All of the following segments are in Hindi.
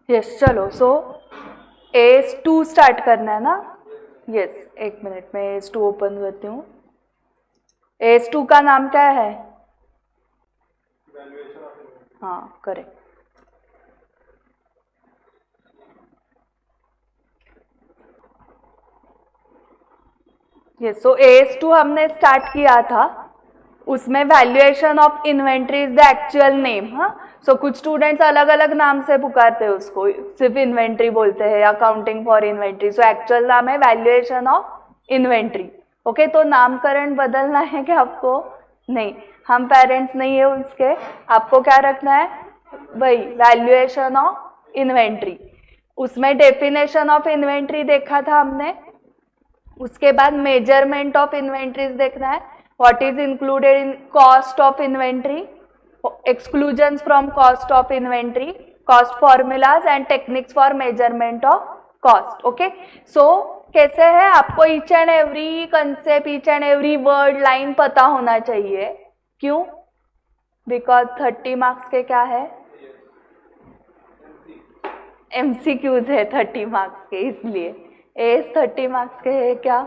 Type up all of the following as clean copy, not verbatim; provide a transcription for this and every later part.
यस चलो, सो AS2 स्टार्ट करना है ना। यस, एक मिनट में AS2 ओपन करती हूँ। AS2 का नाम क्या है? हाँ करेक्ट। यस, सो AS2 हमने स्टार्ट किया था, उसमें valuation of inventory is the actual name. हाँ, सो कुछ स्टूडेंट्स अलग अलग नाम से पुकारते हैं उसको, सिर्फ इन्वेंट्री बोलते हैं या counting for inventory. So actual नाम है वैल्यूएशन ऑफ इन्वेंट्री। ओके, तो नामकरण बदलना है क्या आपको? नहीं, हम पेरेंट्स नहीं है उसके, आपको क्या रखना है? वही वैल्यूएशन ऑफ इन्वेंट्री। उसमें डेफिनेशन ऑफ इन्वेंट्री देखा था हमने, उसके बाद मेजरमेंट ऑफ इन्वेंट्रीज देखना है। What is included in cost of inventory, exclusions from cost of inventory, cost formulas and techniques for measurement of cost. Okay, so कैसे है, आपको each and every concept, each and every word line पता होना चाहिए। क्यों? बिकॉज 30 मार्क्स के क्या है? MCQs है 30 मार्क्स के, इसलिए एस 30 मार्क्स के है क्या?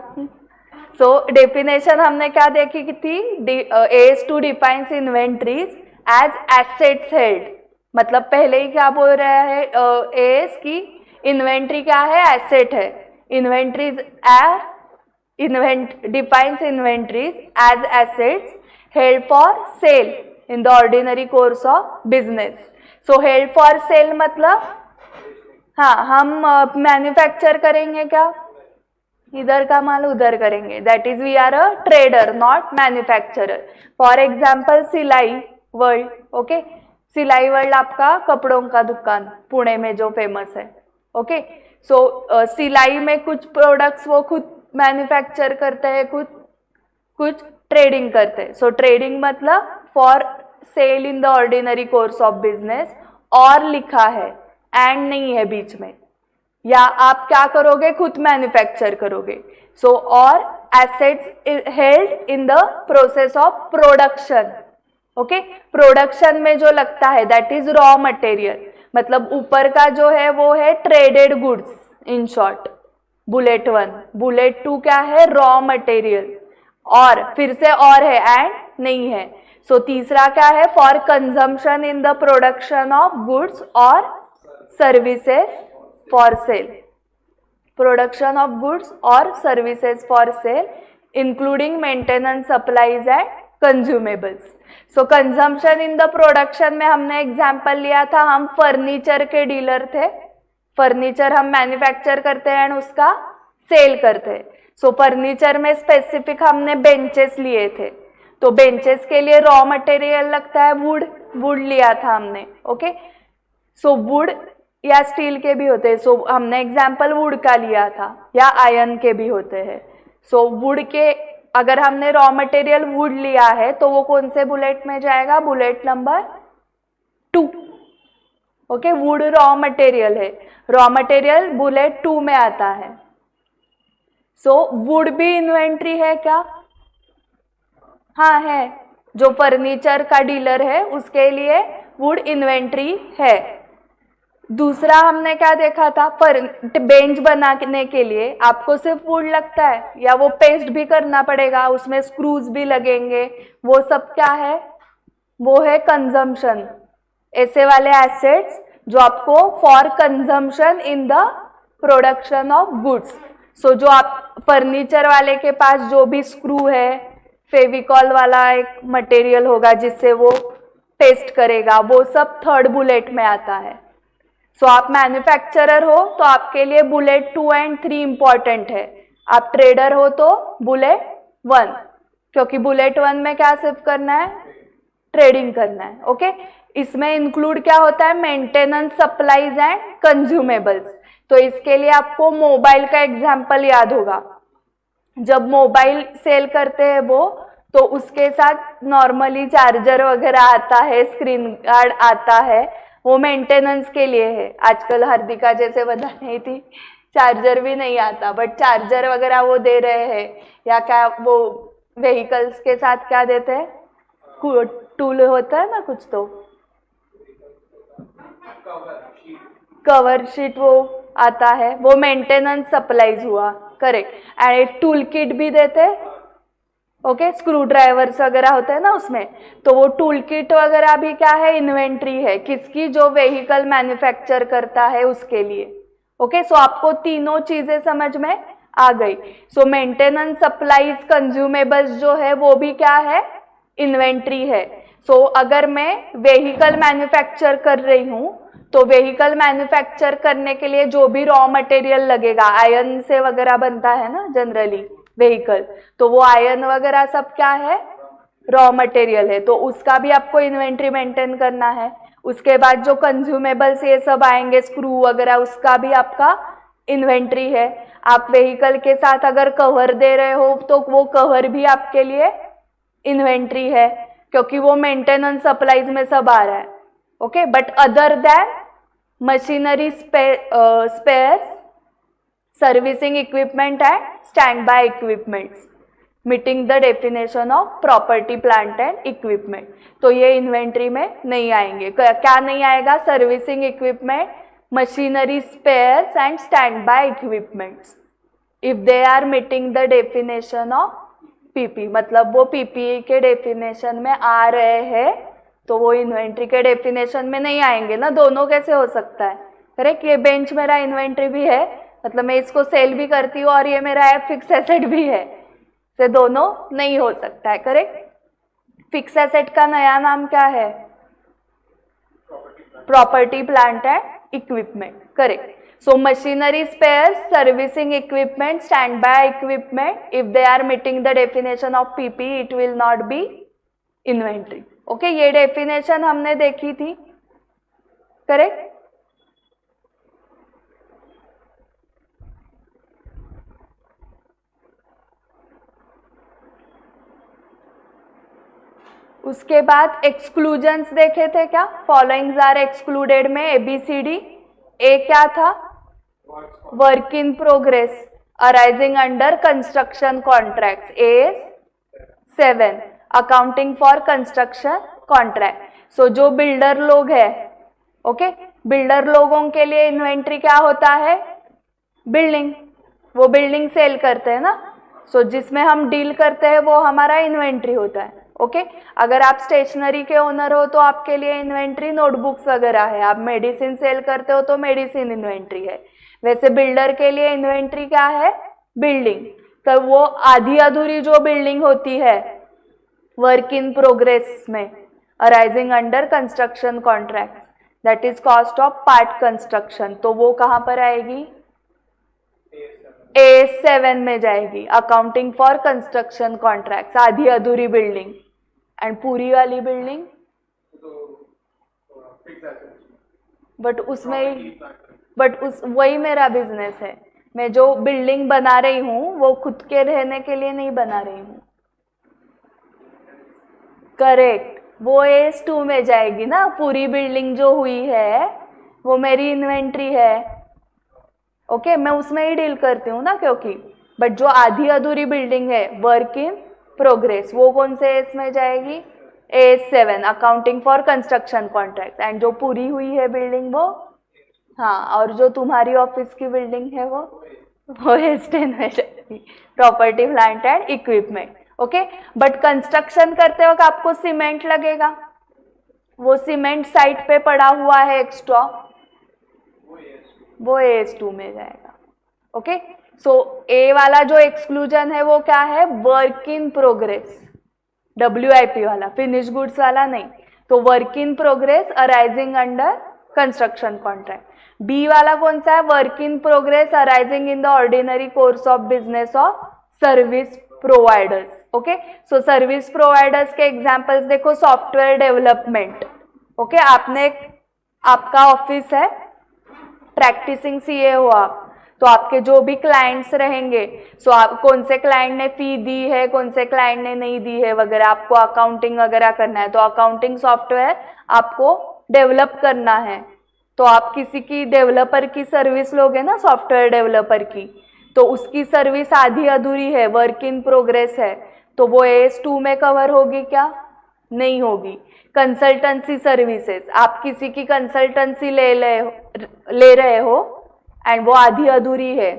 सो डेफिनेशन हमने क्या देखी कि थी? AS2 defines inventories as assets held. मतलब पहले ही क्या बोल रहा है AS की इन्वेंट्री क्या है? एसेट है। Inventories defines inventories as assets held for sale in the ordinary course of business. So held for sale मतलब, हाँ, हम मैन्युफैक्चर करेंगे क्या? इधर का माल उधर करेंगे, that is we are a trader not manufacturer. For example Silai world. Okay, Silai world आपका कपड़ों का दुकान पुणे में जो फेमस है। ओके, सो सिलाई में कुछ प्रोडक्ट्स वो खुद मैन्युफैक्चर करते हैं, कुछ ट्रेडिंग करते हैं। सो ट्रेडिंग मतलब for sale in the ordinary course of business, और लिखा है, एंड नहीं है बीच में, या आप क्या करोगे? खुद मैन्युफैक्चर करोगे। सो और assets held in the process of production. Okay, production में जो लगता है दैट इज रॉ मटेरियल। मतलब ऊपर का जो है वो है traded goods, in short bullet 1। Bullet 2 क्या है? Raw material. और फिर से और है, एंड नहीं है। सो तीसरा क्या है? For consumption in the production of goods और services for sale. Production of goods और services for sale including maintenance, supplies and consumables. So consumption in the production में हमने एग्जांपल लिया था, हम फर्नीचर के डीलर थे। फर्नीचर हम मैन्युफैक्चर करते हैं एंड उसका सेल करते हैं। सो फर्नीचर में स्पेसिफिक हमने बेंचेस लिए थे, तो बेंचेस के लिए रॉ मटेरियल लगता है वुड लिया था हमने। ओके, सो वुड या स्टील के भी होते हैं। सो हमने एग्जाम्पल वुड का लिया था, या आयरन के भी होते हैं। सो वुड के अगर हमने रॉ मटेरियल वुड लिया है तो वो कौन से बुलेट में जाएगा? Bullet number 2। Okay, would raw material है, रॉ मटेरियल बुलेट 2 में आता है। सो वुड भी इन्वेंट्री है क्या? हाँ है, जो फर्नीचर का डीलर है उसके लिए वुड इन्वेंट्री है। दूसरा हमने क्या देखा था? बेंच बनाने के लिए आपको सिर्फ वुड लगता है, या वो पेस्ट भी करना पड़ेगा, उसमें स्क्रूज भी लगेंगे, वो सब क्या है? वो है कंजम्पशन। ऐसे वाले एसेट्स जो आपको for consumption in the production of goods. So जो आप फर्नीचर वाले के पास जो भी स्क्रू है, फेविकॉल वाला एक मटेरियल होगा जिससे वो पेस्ट करेगा, वो सब थर्ड बुलेट में आता है। सो आप मैन्युफैक्चरर हो तो आपके लिए बुलेट 2 एंड 3 इंपॉर्टेंट है। आप ट्रेडर हो तो बुलेट 1, क्योंकि बुलेट 1 में क्या सिर्फ करना है? ट्रेडिंग करना है। ओके, इसमें इंक्लूड क्या होता है? Maintenance, supplies and consumables. तो इसके लिए आपको मोबाइल का एग्जाम्पल याद होगा। जब मोबाइल सेल करते हैं वो, तो उसके साथ नॉर्मली चार्जर वगैरह आता है, स्क्रीन गार्ड आता है, वो मेंटेनेंस के लिए है। आजकल हार्दिका जैसे बता रही थी चार्जर भी नहीं आता, बट चार्जर वगैरह वो दे रहे हैं। या क्या वो व्हीकल्स के साथ क्या देते हैं? टूल होता है ना कुछ, तो कवर शीट वो आता है, वो मेंटेनेंस सप्लाईज हुआ, करेक्ट। एंड एक टूल किट भी देते हैं, ओके, स्क्रू ड्राइवर्स वगैरह होते हैं ना उसमें, तो वो टूल किट वगैरह भी क्या है, इन्वेंट्री है, किसकी, जो व्हीकल मैन्युफैक्चर करता है उसके लिए। ओके, सो आपको तीनों चीजें समझ में आ गई। सो मेंटेनेंस सप्लाईज कंज्यूमेबल्स जो है वो भी क्या है, इन्वेंट्री है। सो अगर मैं व्हीकल मैन्युफैक्चर कर रही हूँ तो व्हीकल मैन्युफैक्चर करने के लिए जो भी रॉ मटेरियल लगेगा, आयरन से वगैरह बनता है ना जनरली व्हीकल, तो वो आयरन वगैरह सब क्या है, रॉ मटेरियल है, तो उसका भी आपको इन्वेंट्री मेंटेन करना है। उसके बाद जो कंज्यूमेबल्स ये सब आएंगे, स्क्रू वगैरह, उसका भी आपका इन्वेंट्री है। आप व्हीकल के साथ अगर कवर दे रहे हो तो वो कवर भी आपके लिए इन्वेंट्री है, क्योंकि वो मेंटेनेंस सप्लाईज में सब आ रहा है। Okay, but other than machinery, spares, servicing equipment and standby equipments meeting the definition of property, plant and equipment, तो ये इन्वेंट्री में नहीं आएंगे। क्या नहीं आएगा, servicing equipment, machinery, spares and standby equipments if they are meeting the definition of PP, मतलब वो पीपीई के डेफिनेशन में आ रहे हैं, तो वो इन्वेंट्री के डेफिनेशन में नहीं आएंगे ना। दोनों कैसे हो सकता है, करेक्ट। ये बेंच मेरा इन्वेंट्री भी है, मतलब मैं इसको सेल भी करती हूँ, और ये मेरा फिक्स एसेट भी है, से दोनों नहीं हो सकता है, करेक्ट। फिक्स एसेट का नया नाम क्या है, property, plant and equipment, correct. So machinery, spares, servicing equipment, standby equipment, if they are meeting the definition of PP, it will not be inventory. Okay, ये definition हमने देखी थी, करेक्ट। उसके बाद एक्सक्लूजन्स देखे थे क्या, फॉलोइंग्स आर एक्सक्लूडेड में ABCD। ए क्या था, work in progress arising under construction contracts, A7 accounting for construction contract. So जो बिल्डर लोग है, ओके, बिल्डर लोगों के लिए इन्वेंट्री क्या होता है, बिल्डिंग, वो बिल्डिंग सेल करते हैं ना, सो जिसमें हम डील करते हैं वो हमारा इन्वेंट्री होता है। ओके, अगर आप स्टेशनरी के ओनर हो तो आपके लिए इन्वेंट्री नोटबुक्स वगैरह है, आप मेडिसिन सेल करते हो तो मेडिसिन इन्वेंट्री है। वैसे बिल्डर के लिए इन्वेंट्री क्या है, बिल्डिंग, तो वो आधी अधूरी जो बिल्डिंग होती है वर्क इन प्रोग्रेस में arising under construction contract, that is cost of part construction, तो वो कहाँ पर आएगी, A7 में जाएगी, अकाउंटिंग फॉर कंस्ट्रक्शन कॉन्ट्रैक्ट, आधी अधूरी बिल्डिंग। एंड पूरी वाली बिल्डिंग, बट वही मेरा बिजनेस है, मैं जो बिल्डिंग बना रही हूँ वो खुद के रहने के लिए नहीं बना रही हूँ, करेक्ट, वो A2 में जाएगी ना। पूरी बिल्डिंग जो हुई है वो मेरी इन्वेंट्री है, ओके, मैं उसमें ही डील करती हूँ ना, क्योंकि बट जो आधी अधूरी बिल्डिंग है वर्क इन प्रोग्रेस, वो कौन से एस में जाएगी, A7 accounting for construction contract. And जो पूरी हुई है बिल्डिंग वो, हाँ, और जो तुम्हारी ऑफिस की बिल्डिंग है वो A10 में जाएगी, property, plant and equipment. Okay, but construction करते वक्त आपको सीमेंट लगेगा, वो सीमेंट साइट पे पड़ा हुआ है एक्स्ट्रा, वो A2 में जाएगा। ओके, सो ए वाला जो एक्सक्लूजन है वो क्या है, वर्क इन प्रोग्रेस, WIP वाला, फिनिश गुड्स वाला नहीं, तो work in progress arising under construction contract. B वाला कौन सा है, work in progress arising in the ordinary course of business of service providers. Okay, so service providers के एग्जांपल्स देखो, सॉफ्टवेयर डेवलपमेंट, ओके, आपका ऑफिस है, प्रैक्टिसिंग CA हो आप, तो आपके जो भी क्लाइंट्स रहेंगे, सो आप कौन से क्लाइंट ने फी दी है, कौन से क्लाइंट ने नहीं दी है वगैरह, आपको अकाउंटिंग वगैरह करना है, तो अकाउंटिंग सॉफ्टवेयर आपको डेवलप करना है, तो आप किसी की डेवलपर की सर्विस लोगे ना, सॉफ्टवेयर डेवलपर की, तो उसकी सर्विस आधी अधूरी है, वर्क इन प्रोग्रेस है, तो वो AS2 में कवर होगी क्या, नहीं होगी, कंसल्टेंसी सर्विसेज, आप किसी की कंसल्टेंसी ले रहे हो एंड वो आधी अधूरी है,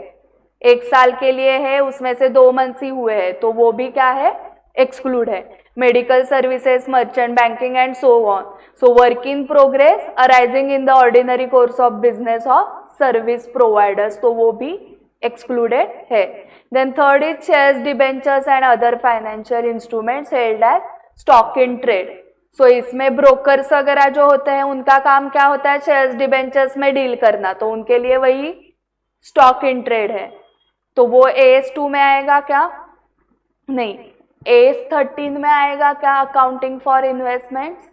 1 साल के लिए है, उसमें से 2 मंथ्स ही हुए हैं, तो वो भी क्या है, एक्सक्लूड है. Medical services, merchant banking and so on. So work in progress arising in the ordinary course of business of service providers, तो वो भी एक्सक्लूडेड है. Then third is shares, debentures and other financial instruments held as stock in trade. So इसमें ब्रोकर्स वगैरह जो होते हैं उनका काम क्या होता है, शेयर्स डिबेंचर्स में डील करना, तो उनके लिए वही स्टॉक इन ट्रेड है. तो वो AS2 में आएगा क्या, नहीं. AS13 में आएगा क्या, अकाउंटिंग फॉर इन्वेस्टमेंट्स,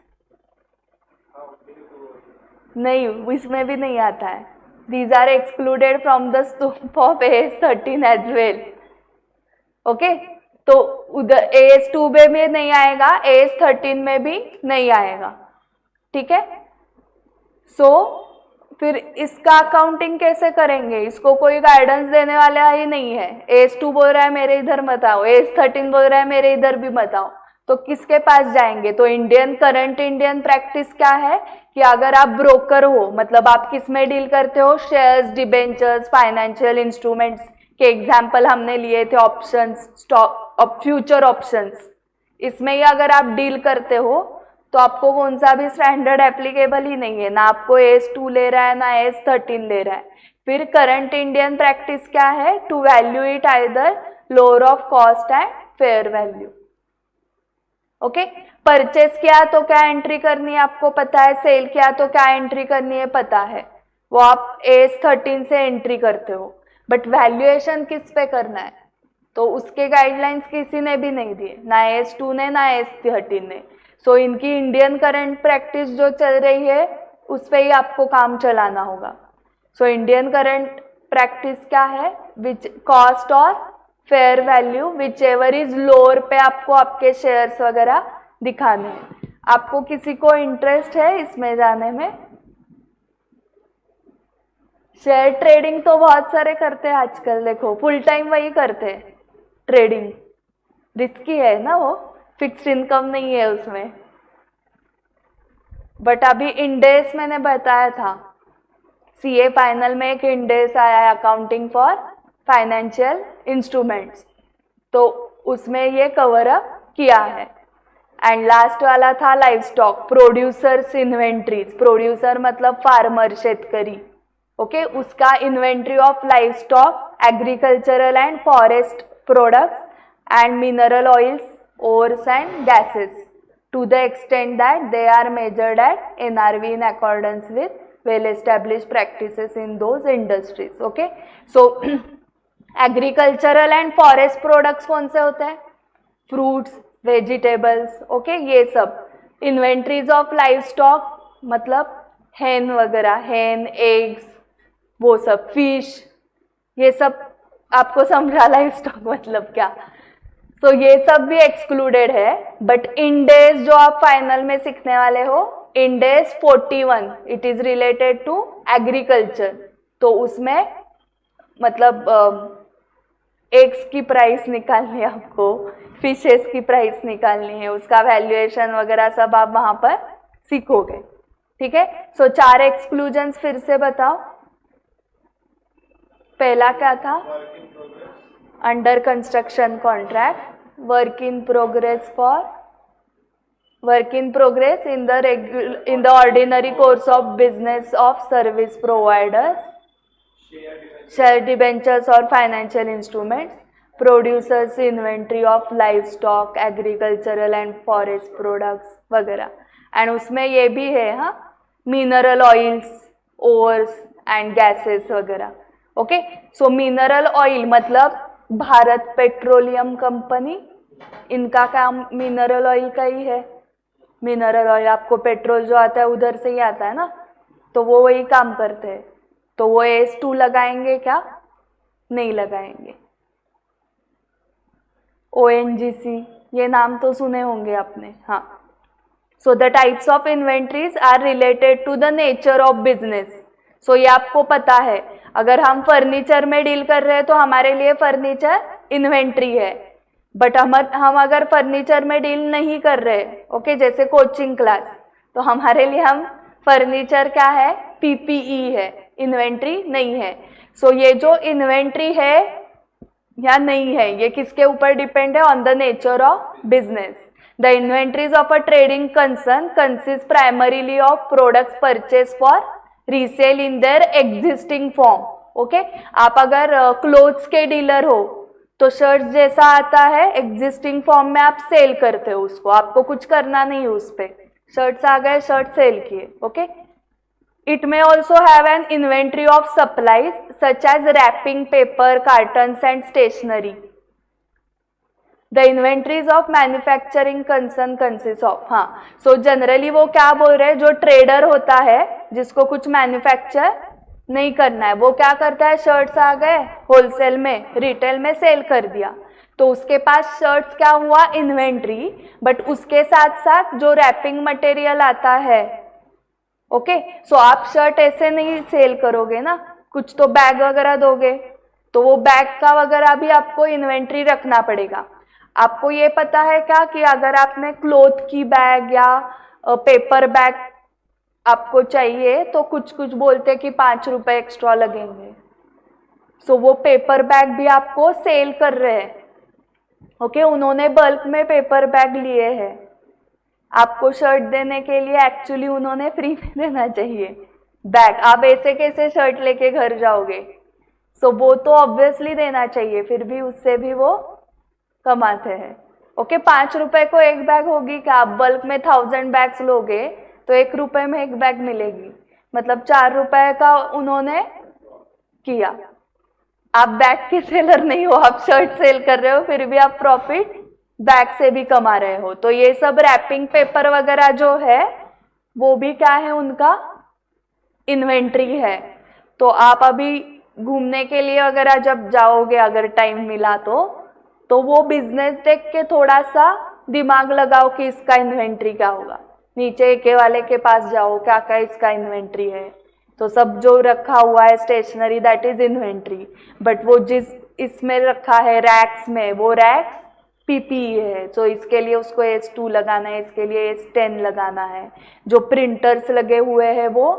नहीं, इसमें भी नहीं आता है. These are excluded from the scope of AS13 as well. Okay, तो उधर AS2 में नहीं आएगा, AS13 में भी नहीं आएगा. ठीक है. सो फिर इसका अकाउंटिंग कैसे करेंगे, इसको कोई गाइडेंस देने वाला ही नहीं है. AS2 बोल रहा है मेरे इधर मत आओ, AS13 बोल रहा है मेरे इधर भी मत आओ, तो किसके पास जाएंगे. तो करंट इंडियन प्रैक्टिस क्या है कि अगर आप ब्रोकर हो, मतलब आप किस में डील करते हो, शेयर्स, डिबेंचर्स, फाइनेंशियल इंस्ट्रूमेंट्स के एग्जाम्पल हमने लिए थे, ऑप्शंस, स्टॉक, फ्यूचर ऑप्शंस, इसमें ही अगर आप डील करते हो तो आपको कौन सा भी स्टैंडर्ड एप्लीकेबल ही नहीं है, ना आपको AS2 ले रहा है ना AS13 ले रहा है. फिर करंट इंडियन प्रैक्टिस क्या है, to value it either lower of cost and fair value. Okay, purchase किया तो क्या एंट्री करनी है आपको पता है, सेल किया तो क्या एंट्री करनी है पता है, वो आप AS13 से एंट्री करते हो. बट वैल्यूएशन किस पे करना है, तो उसके गाइडलाइंस किसी ने भी नहीं दिए, ना AS2 ने ना AS13 ने. सो इनकी इंडियन करंट प्रैक्टिस जो चल रही है उस पर ही आपको काम चलाना होगा. सो इंडियन करंट प्रैक्टिस क्या है, विच कॉस्ट और fair value which ever is lower पे आपको आपके शेयर्स वगैरह दिखाने हैं. आपको किसी को इंटरेस्ट है इसमें जाने में, शेयर ट्रेडिंग तो बहुत सारे करते हैं आजकल, देखो फुल टाइम वही करते हैं ट्रेडिंग, रिस्की है ना, वो फिक्स्ड इनकम नहीं है उसमें. बट अभी इंडेस मैंने बताया था, CA फाइनल में एक इंडेस आया है, अकाउंटिंग फॉर फाइनेंशियल इंस्ट्रूमेंट्स, तो उसमें ये कवर अप किया है. एंड लास्ट वाला था live stock, producers inventories, producer मतलब फार्मर, शेतकरी. ओके, उसका inventory of live stock, agricultural and forest products and mineral oils, ores and gases to the extent that they are measured at NRV in accordance with well established practices in those industries. Okay, so agricultural and forest products कौन से होते हैं, fruits, vegetables. okay, ये सब. inventories of livestock मतलब hen वगैरह, hen, eggs, वो सब, fish, ये सब आपको समझा लाइव स्टॉक मतलब क्या. तो ये सब भी एक्सक्लूडेड है. बट इंडेस जो आप फाइनल में सीखने वाले हो, Ind AS 41, it is related to agriculture. तो उसमें मतलब एग्स की प्राइस निकालनी है आपको, फिशेस की प्राइस निकालनी है, उसका वैल्यूएशन वगैरह सब आप वहां पर सीखोगे. ठीक है. सो 4 एक्सक्लूजन्स फिर से बताओ. पहला क्या था, under construction contract, work in progress in the ordinary course of business of service providers, share debentures और financial instruments, producers inventory of live stock, agricultural and forest products वगैरह. एंड उसमें ये भी है, हाँ, mineral oils, ores and gases वगैरह. ओके, सो मिनरल ऑयल मतलब भारत पेट्रोलियम कंपनी, इनका काम मिनरल ऑयल का ही है. मिनरल ऑयल आपको पेट्रोल जो आता है उधर से ही आता है ना, तो वो वही काम करते हैं. तो वो AS2 लगाएंगे क्या, नहीं लगाएंगे. ONGC, ये नाम तो सुने होंगे आपने. हाँ. So the types of inventories are related to the nature of business. So ये आपको पता है, अगर हम फर्नीचर में डील कर रहे हैं तो हमारे लिए फर्नीचर इन्वेंट्री है. बट हम अगर फर्नीचर में डील नहीं कर रहे, ओके, जैसे कोचिंग क्लास, तो हमारे लिए हम फर्नीचर क्या है, पीपीई है, इन्वेंट्री नहीं है। सो ये जो इन्वेंट्री है या नहीं है, ये किसके ऊपर डिपेंड है, on the nature of business. The inventories of a trading concern consist primarily of products purchase for resale in their existing form. Okay, आप अगर क्लोथ्स के डीलर हो तो शर्ट्स जैसा आता है एग्जिस्टिंग फॉर्म में आप सेल करते हो उसको, आपको कुछ करना नहीं उस पे, शर्ट्स आ गए, शर्ट सेल किए। Okay, it may also have an inventory of supplies such as wrapping paper, cartons and stationery. The inventories of manufacturing concern consists of, हाँ, so generally वो क्या बोल रहे हैं, जो ट्रेडर होता है जिसको कुछ मैन्युफैक्चर नहीं करना है, वो क्या करता है, शर्ट्स आ गए होलसेल में, रिटेल में सेल कर दिया, तो उसके पास शर्ट्स क्या हुआ, इन्वेंट्री, बट उसके साथ साथ जो रैपिंग मटेरियल आता है, ओके, सो आप शर्ट ऐसे नहीं सेल करोगे ना, कुछ तो बैग वगैरह दोगे, तो वो बैग का वगैरह भी आपको इन्वेंट्री रखना पड़ेगा। आपको ये पता है क्या कि अगर आपने क्लोथ की बैग या पेपर बैग आपको चाहिए तो कुछ कुछ बोलते कि 5 रुपए एक्स्ट्रा लगेंगे, सो वो पेपर बैग भी आपको सेल कर रहे हैं। ओके, उन्होंने बल्क में पेपर बैग लिए हैं, आपको शर्ट देने के लिए एक्चुअली उन्होंने फ्री में देना चाहिए बैग, आप ऐसे कैसे शर्ट लेके घर जाओगे, सो वो तो ऑब्वियसली देना चाहिए, फिर भी उससे भी वो कमाते हैं। ओके, 5 रुपए को एक बैग होगी क्या, आप बल्क में 1000 बैग्स लोगे तो 1 रुपए में एक बैग मिलेगी, मतलब 4 रुपए का उन्होंने किया। आप बैग के सेलर नहीं हो, आप शर्ट सेल कर रहे हो, फिर भी आप प्रॉफिट बैग से भी कमा रहे हो। तो ये सब रैपिंग पेपर वगैरह जो है वो भी क्या है, उनका इन्वेंट्री है। तो आप अभी घूमने के लिए वगैरह जब जाओगे, अगर टाइम मिला तो वो बिजनेस देख के थोड़ा सा दिमाग लगाओ कि इसका इन्वेंट्री क्या होगा, नीचे के वाले के पास जाओ, क्या क्या इसका इन्वेंट्री है, तो सब जो रखा हुआ है stationery that is inventory, but वो जिस इसमें रखा है रैक्स में, वो रैक्स पीपीई है, तो इसके लिए उसको S2 लगाना है, इसके लिए S10 लगाना है। जो प्रिंटर्स लगे हुए हैं वो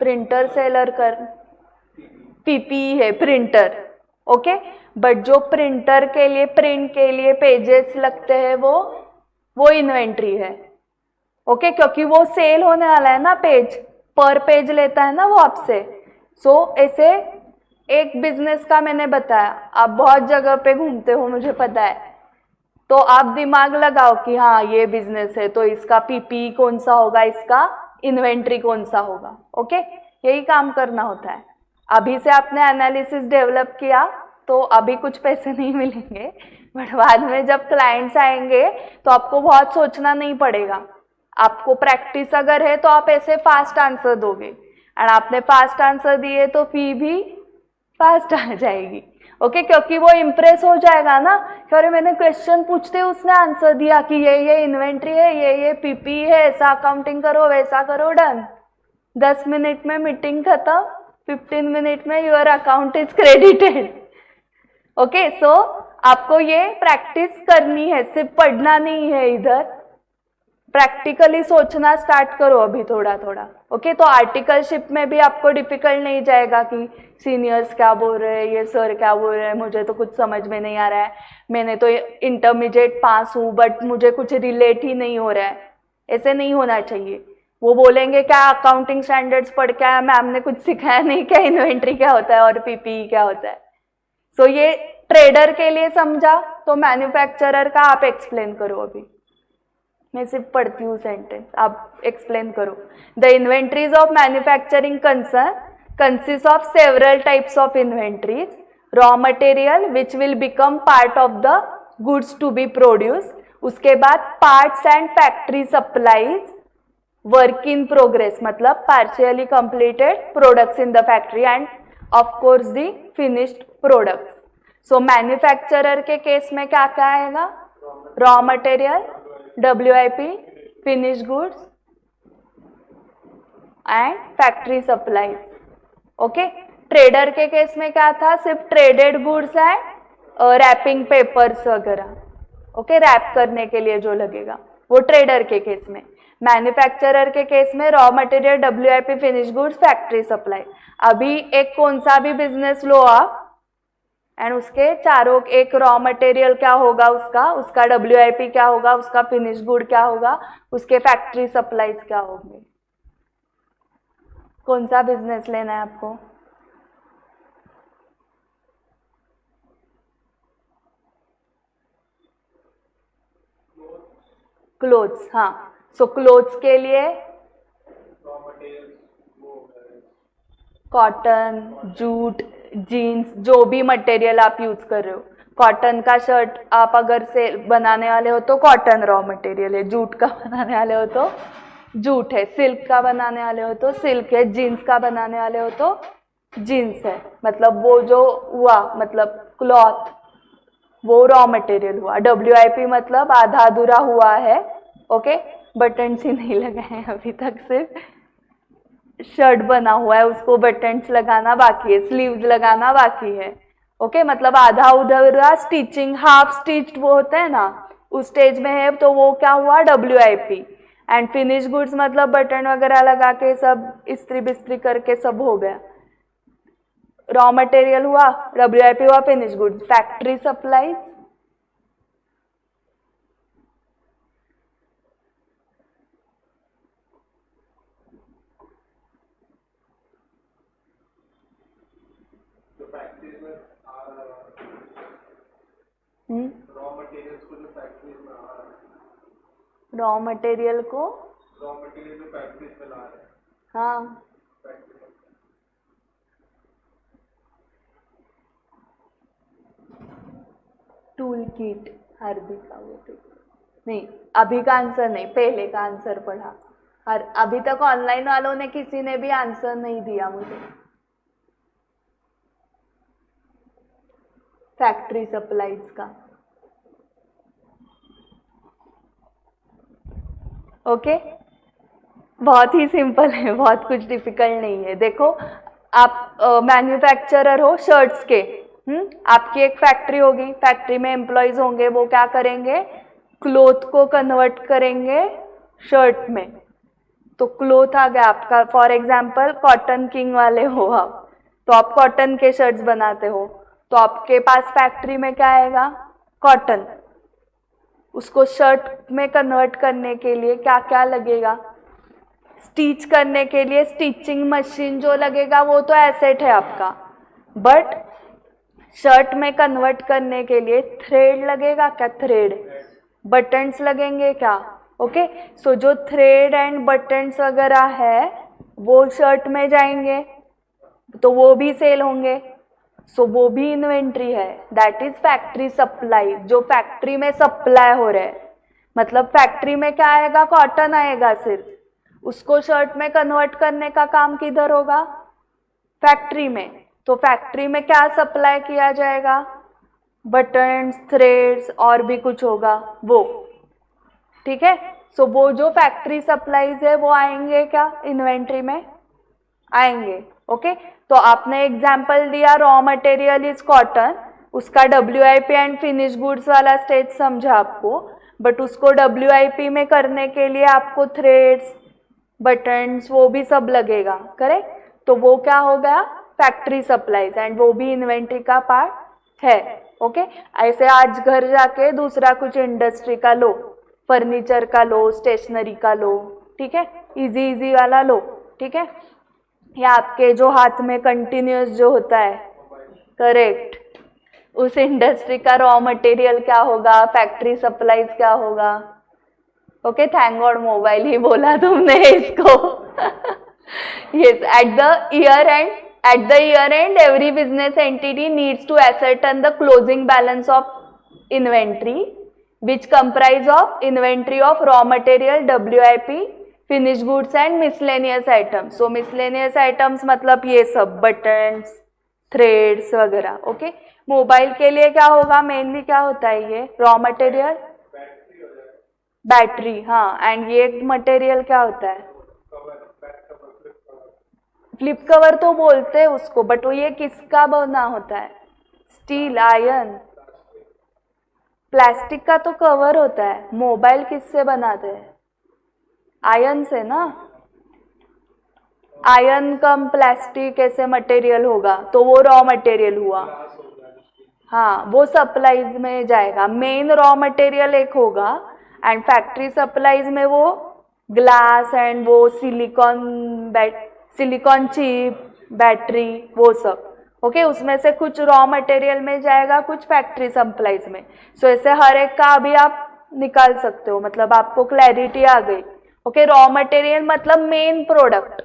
प्रिंटर सेलर कर पीपीई है, प्रिंटर, ओके, बट जो प्रिंटर के लिए, प्रिंट के लिए पेजेस लगते हैं वो इन्वेंट्री है। ओके, क्योंकि वो सेल होने वाला है ना, पेज पर पेज लेता है ना वो आपसे। सो ऐसे एक बिजनेस का मैंने बताया, आप बहुत जगह पे घूमते हो मुझे पता है, तो आप दिमाग लगाओ कि हाँ ये बिजनेस है तो इसका पीपी कौन सा होगा, इसका इन्वेंट्री कौन सा होगा। ओके, यही काम करना होता है। अभी से आपने एनालिसिस डेवलप किया तो अभी कुछ पैसे नहीं मिलेंगे, बट बाद में जब क्लाइंट्स आएंगे तो आपको बहुत सोचना नहीं पड़ेगा। आपको प्रैक्टिस अगर है तो आप ऐसे फास्ट आंसर दोगे, और आपने फास्ट आंसर दिए तो फी भी फास्ट आ जाएगी। ओके, क्योंकि वो इम्प्रेस हो जाएगा ना कि अरे मैंने क्वेश्चन पूछते उसने आंसर दिया कि ये इन्वेंट्री है, ये पीपी है, ऐसा अकाउंटिंग करो, वैसा करो, डन। 10 मिनट में मीटिंग खत्म, 15 मिनट में your account is credited. Okay, so आपको ये प्रैक्टिस करनी है, सिर्फ पढ़ना नहीं है, इधर प्रैक्टिकली सोचना स्टार्ट करो अभी थोड़ा थोड़ा। ओके, तो आर्टिकलशिप में भी आपको डिफिकल्ट नहीं जाएगा कि सीनियर्स क्या बोल रहे हैं, ये सर क्या बोल रहे हैं, मुझे तो कुछ समझ में नहीं आ रहा है, मैंने तो इंटरमीडिएट पास हूँ बट मुझे कुछ रिलेट ही नहीं हो रहा है। ऐसे नहीं होना चाहिए। वो बोलेंगे क्या अकाउंटिंग स्टैंडर्ड्स पढ़ के आया, मैम ने कुछ सिखाया नहीं, क्या इन्वेंट्री क्या होता है और पीपीई क्या होता है। सो ये ट्रेडर के लिए समझा, तो मैन्युफैक्चरर का आप एक्सप्लेन करो। अभी मैं सिर्फ पढ़ती हूँ सेंटेंस, आप एक्सप्लेन करो। The inventories of manufacturing concern consist of several types of inventories, raw material which will become part of the goods to be produce, उसके बाद parts and factory supplies, work in progress मतलब partially completed products in the factory, and of course the finished products. So manufacturer के केस में क्या क्या आएगा, raw material, WIP, finished goods and factory supply. Okay, trader के केस में क्या था, सिर्फ traded goods and wrapping papers वगैरह, ओके, रैप करने के लिए जो लगेगा वो ट्रेडर के केस में। मैन्युफैक्चरर के केस में raw material, WIP, finish goods, factory supply. अभी एक कौन सा भी बिजनेस लो आप एंड उसके चारों, एक रॉ मटेरियल क्या होगा उसका WIP क्या होगा, उसका फिनिश गुड क्या होगा, उसके फैक्ट्री सप्लाईज क्या होंगे। कौन सा बिजनेस लेना है आपको? क्लोथ्स, हाँ। सो क्लोथ्स के लिए कॉटन, जूट, जीन्स, जो भी मटेरियल आप यूज कर रहे हो। कॉटन का शर्ट आप अगर से बनाने वाले हो तो कॉटन रॉ मटेरियल है, जूट का बनाने वाले हो तो जूट है, सिल्क का बनाने वाले हो तो सिल्क है, जीन्स का बनाने वाले हो तो जीन्स है। मतलब वो जो हुआ, मतलब क्लॉथ, वो रॉ मटेरियल हुआ। WIP मतलब आधा अधूरा हुआ है, ओके, बटन्स ही नहीं लगाए हैं अभी तक, सिर्फ शर्ट बना हुआ है, उसको बटन्स लगाना बाकी है, स्लीव्स लगाना बाकी है, ओके, मतलब आधा अधूरा स्टिचिंग, हाफ स्टिच्ड वो होता है ना, उस स्टेज में है, तो वो क्या हुआ, WIP। एंड फिनिश गुड्स मतलब बटन वगैरह लगा के सब इस्त्री बिस्त्री करके सब हो गया, रॉ मटेरियल हुआ, WIP हुआ, finish goods. Factory supplies, raw material को फैक्ट्रीज में ला रहे हैं, हाँ। टूल किट, हार्दिक का वो नहीं, अभी का आंसर नहीं, पहले का आंसर पढ़ा। और अभी तक ऑनलाइन वालों ने किसी ने भी आंसर नहीं दिया मुझे। फैक्ट्री सप्लाईज का, ओके, बहुत ही सिंपल है, बहुत कुछ डिफिकल्ट नहीं है। देखो, आप मैन्युफैक्चरर हो शर्ट्स के, आपकी एक फैक्ट्री होगी, फैक्ट्री में एम्प्लॉयज होंगे, वो क्या करेंगे, क्लोथ को कन्वर्ट करेंगे शर्ट में। तो क्लोथ आ गया आपका, फॉर एग्जाम्पल कॉटन किंग वाले हो आप, तो आप कॉटन के शर्ट्स बनाते हो, तो आपके पास फैक्ट्री में क्या आएगा, कॉटन। उसको शर्ट में कन्वर्ट करने के लिए क्या क्या लगेगा, स्टिच करने के लिए स्टिचिंग मशीन जो लगेगा वो तो एसेट है आपका, बट शर्ट में कन्वर्ट करने के लिए थ्रेड लगेगा क्या, थ्रेड, बटन्स लगेंगे क्या, ओके। सो जो थ्रेड एंड बटन्स वगैरह है वो शर्ट में जाएंगे, तो वो भी सेल होंगे, सो वो भी इन्वेंट्री है, दैट इज फैक्ट्री सप्लाई, जो फैक्ट्री में सप्लाई हो रहा है। मतलब फैक्ट्री में क्या आएगा, कॉटन आएगा सिर्फ, उसको शर्ट में कन्वर्ट करने का काम किधर होगा, फैक्ट्री में। तो फैक्ट्री में क्या सप्लाई किया जाएगा, बटन्स, थ्रेड्स और भी कुछ होगा वो, ठीक है। सो वो जो फैक्ट्री सप्लाईज है वो आएंगे क्या, इन्वेंट्री में आएंगे, ओके। तो आपने एग्जाम्पल दिया रॉ मटेरियल इज कॉटन, उसका WIP एंड फिनिश गुड्स वाला स्टेज समझा आपको, बट उसको WIP में करने के लिए आपको थ्रेड्स, बटन्स, वो भी सब लगेगा, करेक्ट। तो वो क्या हो गया, फैक्ट्री सप्लाईज, एंड वो भी इन्वेंट्री का पार्ट है, ओके। ऐसे आज घर जाके दूसरा कुछ इंडस्ट्री का लो, फर्नीचर का लो, स्टेशनरी का लो, ठीक है, इजी इजी वाला लो, ठीक है। या आपके जो हाथ में कंटिन्यूस जो होता है, करेक्ट, उस इंडस्ट्री का रॉ मटेरियल क्या होगा, फैक्ट्री सप्लाईज क्या होगा, ओके। थैंक गॉड मोबाइल ही बोला तुमने इसको। Yes, at the year end every business entity needs to ascertain the closing balance of inventory which comprise of inventory of raw material, WIP, finished goods and miscellaneous items. So miscellaneous items मतलब ये सब बटन्स, थ्रेड्स वगैरह, ओके। मोबाइल के लिए क्या होगा, मेनली क्या होता है, ये रॉ मटेरियल, बैटरी, हाँ, एंड ये मटेरियल क्या होता है, फ्लिप कवर तो बोलते हैं उसको, बट वो ये किसका बना होता है, स्टील, आयरन, प्लास्टिक का तो कवर होता है, मोबाइल किससे बनाते हैं? आयन से ना। आयन कम प्लास्टिक ऐसे मटेरियल होगा तो वो रॉ मटेरियल हुआ। हाँ, वो सप्लाईज में जाएगा। मेन रॉ मटेरियल एक होगा एंड फैक्ट्री सप्लाईज में वो ग्लास एंड वो सिलिकॉन चिप, बैटरी, वो सब। ओके, उसमें से कुछ रॉ मटेरियल में जाएगा, कुछ फैक्ट्री सप्लाईज में। सो ऐसे हर एक का अभी आप निकाल सकते हो, मतलब आपको क्लैरिटी आ गई। ओके, रॉ मटेरियल मतलब मेन प्रोडक्ट,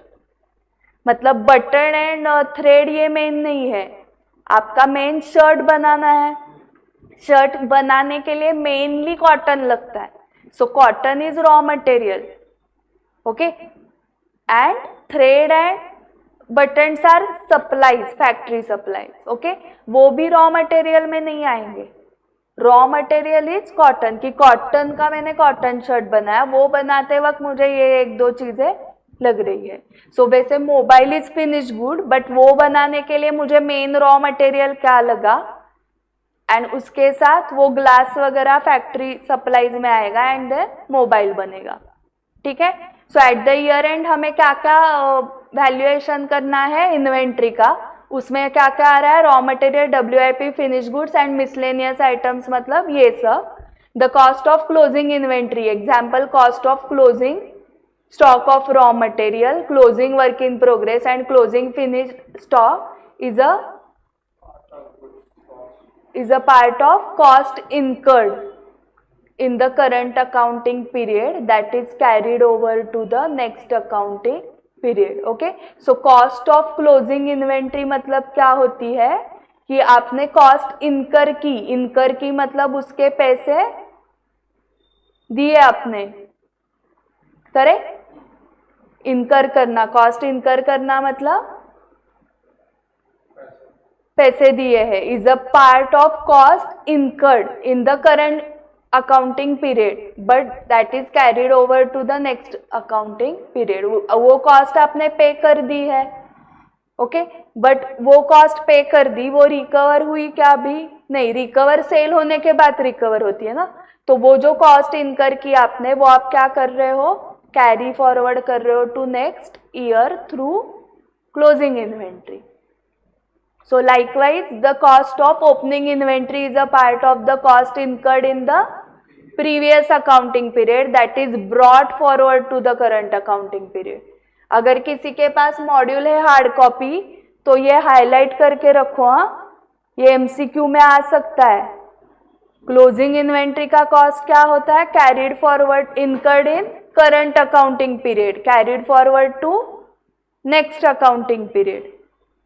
मतलब बटन एंड थ्रेड ये मेन नहीं है। आपका मेन शर्ट बनाना है, शर्ट बनाने के लिए मेनली कॉटन लगता है, so cotton is raw material. Okay, and thread and buttons are supplies, factory supplies. Okay, वो भी रॉ मटेरियल में नहीं आएंगे। रॉ मटेरियल इज कॉटन, की कॉटन का मैंने कॉटन शर्ट बनाया, वो बनाते वक्त मुझे ये एक दो चीजें लग रही है। सो वैसे mobile is finish good, but वो बनाने के लिए मुझे मेन रॉ मटेरियल क्या लगा, एंड उसके साथ वो ग्लास वगैरह फैक्ट्री सप्लाईज में आएगा एंड देन मोबाइल बनेगा। ठीक है, सो एट द ईयर एंड हमें क्या क्या वैल्यूएशन करना है इन्वेंट्री का, उसमें क्या क्या आ रहा है, raw material, WIP, finish goods and miscellaneous items, मतलब ये सब। The cost of closing inventory, example cost of closing stock of raw material, closing work in progress and closing finished stock is a part of cost incurred in the current accounting period that is carried over to the next accounting period. Okay, so cost of closing inventory मतलब क्या होती है कि आपने कॉस्ट इनकर की, इनकर की मतलब उसके पैसे दिए आपने, करेक्ट? इनकर करना, कॉस्ट इनकर करना मतलब पैसे दिए हैं, is a part of cost incurred in the current accounting period but that is carried over to the next accounting period. वो कॉस्ट आपने पे कर दी है, ओके, बट वो कॉस्ट पे कर दी, वो रिकवर हुई क्या? भी नहीं, रिकवर सेल होने के बाद रिकवर होती है ना। तो वो जो कॉस्ट इनकर की आपने, वो आप क्या कर रहे हो, कैरी फॉरवर्ड कर रहे हो to next year through closing inventory. So likewise the cost of opening inventory is a part of the cost incurred in the previous accounting period that is brought forward to the current accounting period. अगर किसी के पास मॉड्यूल है हार्ड कॉपी तो ये हाईलाइट करके रखो, हाँ, ये MCQ में आ सकता है। क्लोजिंग इन्वेंट्री का कॉस्ट क्या होता है? Carried forward, incurred in current accounting period, carried forward to next accounting period.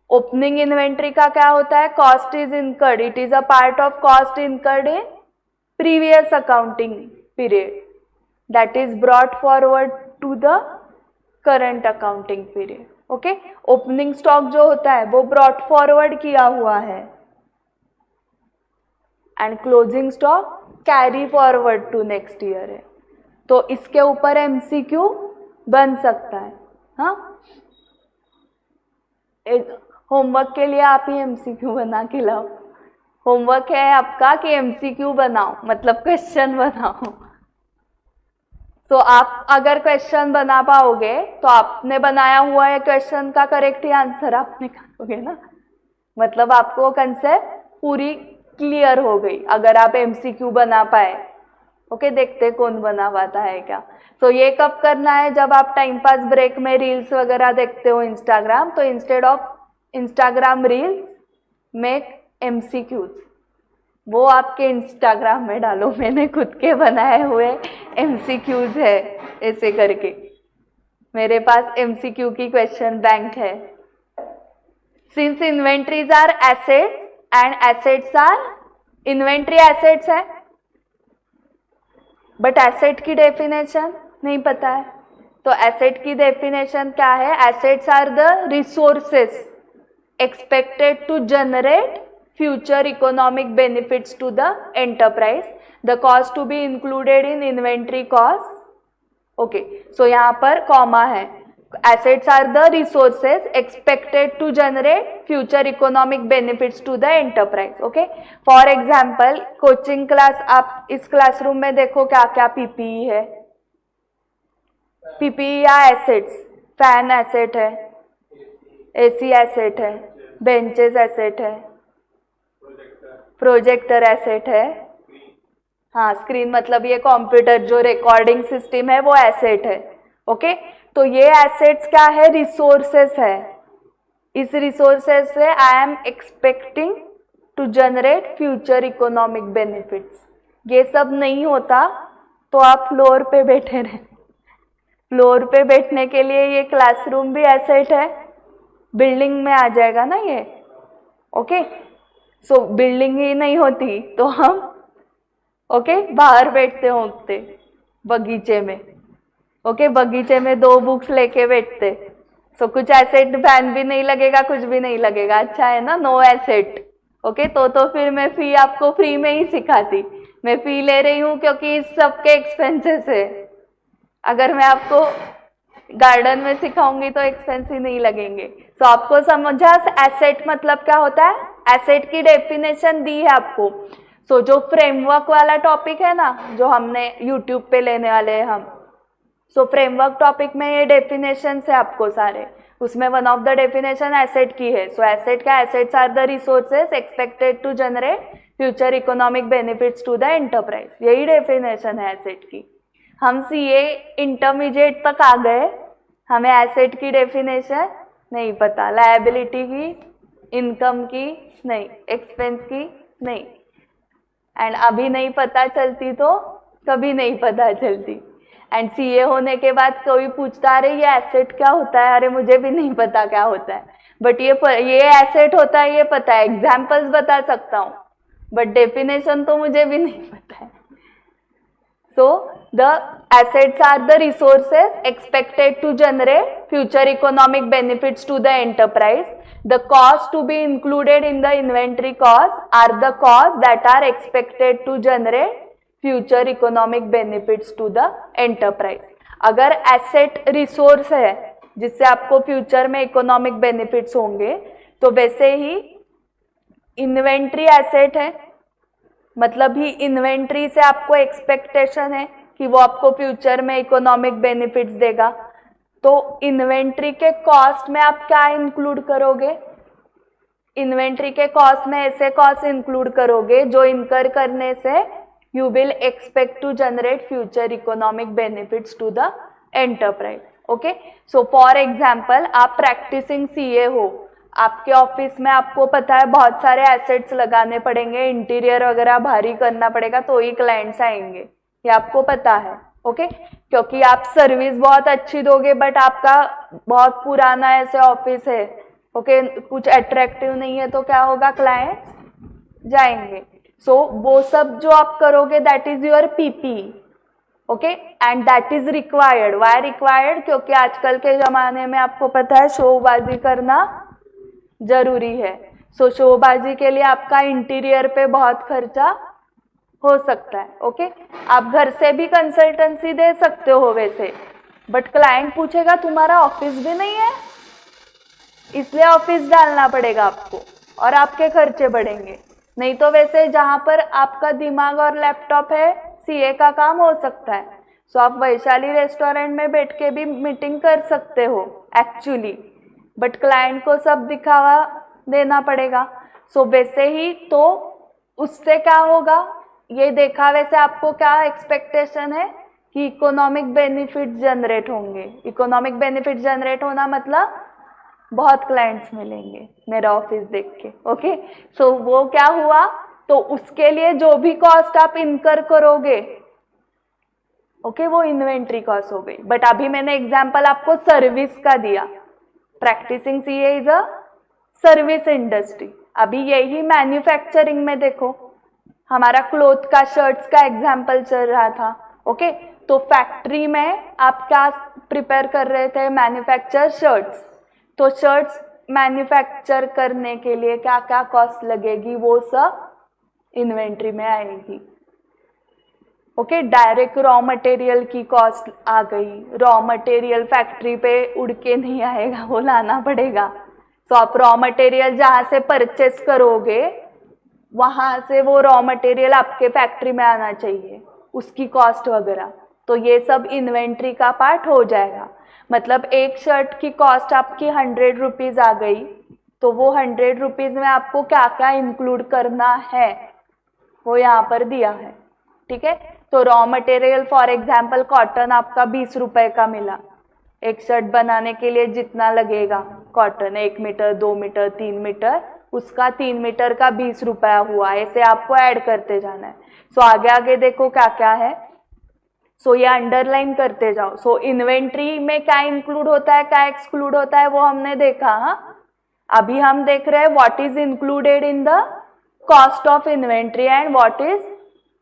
Opening inventory का क्या होता है? Cost is incurred, it is a part of cost incurred in previous accounting period that is brought forward to the current accounting period. Okay, opening stock जो होता है वो ब्रॉट फॉरवर्ड किया हुआ है and closing stock carry forward to next year है। तो इसके ऊपर MCQ बन सकता है। हाँ, होमवर्क के लिए आप ही MCQ बना के लाओ। होमवर्क है आपका कि MCQ बनाओ, मतलब क्वेश्चन बनाओ। तो आप अगर क्वेश्चन बना पाओगे तो आपने बनाया हुआ है क्वेश्चन का करेक्ट आंसर आप निकालोगे ना, मतलब आपको कंसेप्ट पूरी क्लियर हो गई अगर आप MCQ बना पाए। ओके, देखते कौन बना पाता है क्या। तो ये कब करना है? जब आप टाइम पास ब्रेक में रील्स वगैरह देखते हो इंस्टाग्राम, तो instead of Instagram reels make MCQs, वो आपके इंस्टाग्राम में डालो। मैंने खुद के बनाए हुए MCQs है, ऐसे करके मेरे पास MCQ की क्वेश्चन बैंक है। Since inventories are assets and assets are, inventory assets है बट एसेट की डेफिनेशन नहीं पता है, तो एसेट की डेफिनेशन क्या है? Assets are the resources expected to generate future economic benefits to the enterprise. The cost to be included in inventory cost. Okay, so यहाँ पर कॉमा है, assets are the resources expected to generate future economic benefits to the enterprise. Okay, for example coaching class, आप इस क्लासरूम में देखो क्या क्या पीपीई है, पीपीई या एसेट्स, फैन एसेट है, एसी एसेट है, बेंचेस एसेट है, प्रोजेक्टर एसेट है, हाँ स्क्रीन मतलब ये कंप्यूटर जो रिकॉर्डिंग सिस्टम है वो एसेट है. ओके, तो ये एसेट्स क्या है, रिसोर्सेस है. इस रिसोर्सेस से I am expecting to generate future economic benefits. ये सब नहीं होता तो आप फ्लोर पे बैठे रहे. फ्लोर पे बैठने के लिए ये क्लासरूम भी एसेट है, बिल्डिंग में आ जाएगा ना ये. ओके, सो बिल्डिंग ही नहीं होती तो हम बाहर बैठते होते बगीचे में. ओके, बगीचे में 2 बुक्स लेके बैठते. सो कुछ एसेट, फैन भी नहीं लगेगा, कुछ भी नहीं लगेगा. अच्छा है ना, नो एसेट. ओके, तो फिर मैं फी आपको फ्री में ही सिखाती. मैं फी ले रही हूँ क्योंकि इस सब के एक्सपेंसेस है. अगर मैं आपको गार्डन में सिखाऊंगी तो एक्सपेंस ही नहीं लगेंगे. सो आपको समझा एसेट मतलब क्या होता है. एसेट की डेफिनेशन दी है आपको. सो जो फ्रेमवर्क वाला टॉपिक है ना, जो हमने यूट्यूब पे लेने वाले हैं हम, सो फ्रेमवर्क टॉपिक में ये डेफिनेशन है आपको सारे. उसमें one of the definition asset की है. सो एसेट क्या, assets are the resources expected to generate future economic benefits to the enterprise. यही डेफिनेशन है एसेट की. हम सीए इंटरमीडिएट तक आ गए, हमें एसेट की डेफिनेशन नहीं पता, लायबिलिटी की, इनकम की नहीं, एक्सपेंस की नहीं. एंड अभी नहीं पता चलती तो कभी नहीं पता चलती. एंड सीए होने के बाद कोई पूछता अरे ये एसेट क्या होता है, अरे मुझे भी नहीं पता क्या होता है. बट ये एसेट होता है ये पता है, एग्जाम्पल्स बता सकता हूँ, बट डेफिनेशन तो मुझे भी नहीं पता है. So the assets are the resources expected to generate future economic benefits to the enterprise. The cost to be included in the inventory cost are the costs that are expected to generate future economic benefits to the enterprise. अगर एसेट रिसोर्स है जिससे आपको फ्यूचर में इकोनॉमिक बेनिफिट्स होंगे, तो वैसे ही इन्वेंट्री एसेट है, मतलब ही इन्वेंट्री से आपको एक्सपेक्टेशन है कि वो आपको फ्यूचर में इकोनॉमिक बेनिफिट्स देगा. तो इन्वेंट्री के कॉस्ट में आप क्या इंक्लूड करोगे, इन्वेंट्री के कॉस्ट में ऐसे कॉस्ट इंक्लूड करोगे जो इनकर करने से you will expect to generate future economic benefits to the enterprise. Okay, so for example आप प्रैक्टिसिंग सीए हो, आपके ऑफिस में आपको पता है बहुत सारे एसेट्स लगाने पड़ेंगे, इंटीरियर वगैरह भारी करना पड़ेगा तो ही क्लाइंट्स आएंगे, ये आपको पता है. ओके, क्योंकि आप सर्विस बहुत अच्छी दोगे बट आपका बहुत पुराना ऐसे ऑफिस है, ओके, कुछ अट्रैक्टिव नहीं है, तो क्या होगा, क्लाइंट जाएंगे. सो वो सब जो आप करोगे that is your PP. Okay, and that is required. Why required, क्योंकि आजकल के जमाने में आपको पता है शोबाजी करना जरूरी है. सो शोबाजी के लिए आपका इंटीरियर पे बहुत खर्चा हो सकता है. ओके, आप घर से भी कंसल्टेंसी दे सकते हो वैसे, बट क्लाइंट पूछेगा तुम्हारा ऑफिस भी नहीं है, इसलिए ऑफिस डालना पड़ेगा आपको और आपके खर्चे बढ़ेंगे. नहीं तो वैसे जहां पर आपका दिमाग और लैपटॉप है सीए का काम हो सकता है. सो आप वैशाली रेस्टोरेंट में बैठ के भी मीटिंग कर सकते हो एक्चुअली, बट क्लाइंट को सब दिखावा देना पड़ेगा. सो वैसे ही तो उससे क्या होगा, ये देखावे से आपको क्या एक्सपेक्टेशन है कि इकोनॉमिक बेनिफिट जनरेट होंगे. इकोनॉमिक बेनिफिट जनरेट होना मतलब बहुत क्लाइंट्स मिलेंगे मेरा ऑफिस देख के. ओके, सो वो क्या हुआ, तो उसके लिए जो भी कॉस्ट आप इनकर करोगे, ओके, वो इन्वेंट्री कॉस्ट हो गई. बट अभी मैंने एग्जांपल आपको सर्विस का दिया. Practising CA is a service industry. अभी यही मैन्युफैक्चरिंग में देखो, हमारा क्लोथ का, शर्ट्स का एग्जाम्पल चल रहा था. ओके, तो फैक्ट्री में आप क्या प्रिपेयर कर रहे थे, मैन्युफैक्चर शर्ट्स. तो शर्ट्स मैन्युफैक्चर करने के लिए क्या क्या कॉस्ट लगेगी, वो सब इन्वेंट्री में आएगी. ओके, डायरेक्ट रॉ मटेरियल की कॉस्ट आ गई। रॉ मटेरियल फैक्ट्री पे उड़ के नहीं आएगा, वो लाना पड़ेगा। तो आप रॉ मटेरियल जहाँ से परचेस करोगे वहां से वो रॉ मटेरियल आपके फैक्ट्री में आना चाहिए, उसकी कॉस्ट वगैरह। तो ये सब इन्वेंट्री का पार्ट हो जाएगा। मतलब एक शर्ट की कॉस्ट आपकी 100 रुपीज आ गई, तो वो 100 रुपीज में आपको क्या क्या इंक्लूड करना है वो यहाँ पर दिया है। ठीक है, तो raw material for example cotton आपका 20 रुपए का मिला। एक शर्ट बनाने के लिए जितना लगेगा कॉटन, 1 मीटर, 2 मीटर, 3 मीटर, उसका 3 मीटर का 20 रुपया हुआ। ऐसे आपको ऐड करते जाना है। सो आगे आगे देखो क्या क्या है। सो ये अंडरलाइन करते जाओ। सो इन्वेंट्री में क्या इंक्लूड होता है, क्या एक्सक्लूड होता है, वो हमने देखा। हाँ, अभी हम देख रहे हैं what is included in the cost of inventory and what is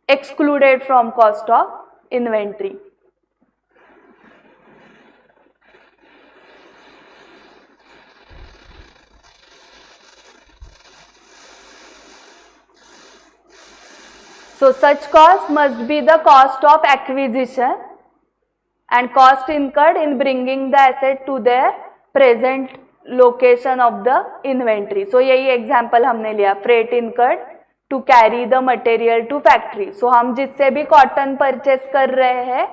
excluded from cost of inventory. So such cost must be the cost of acquisition and cost incurred in bringing the asset to their present location of the inventory. So यही example हमने लिया, freight incurred to carry the material to factory. So हम जिससे भी कॉटन परचेस कर रहे हैं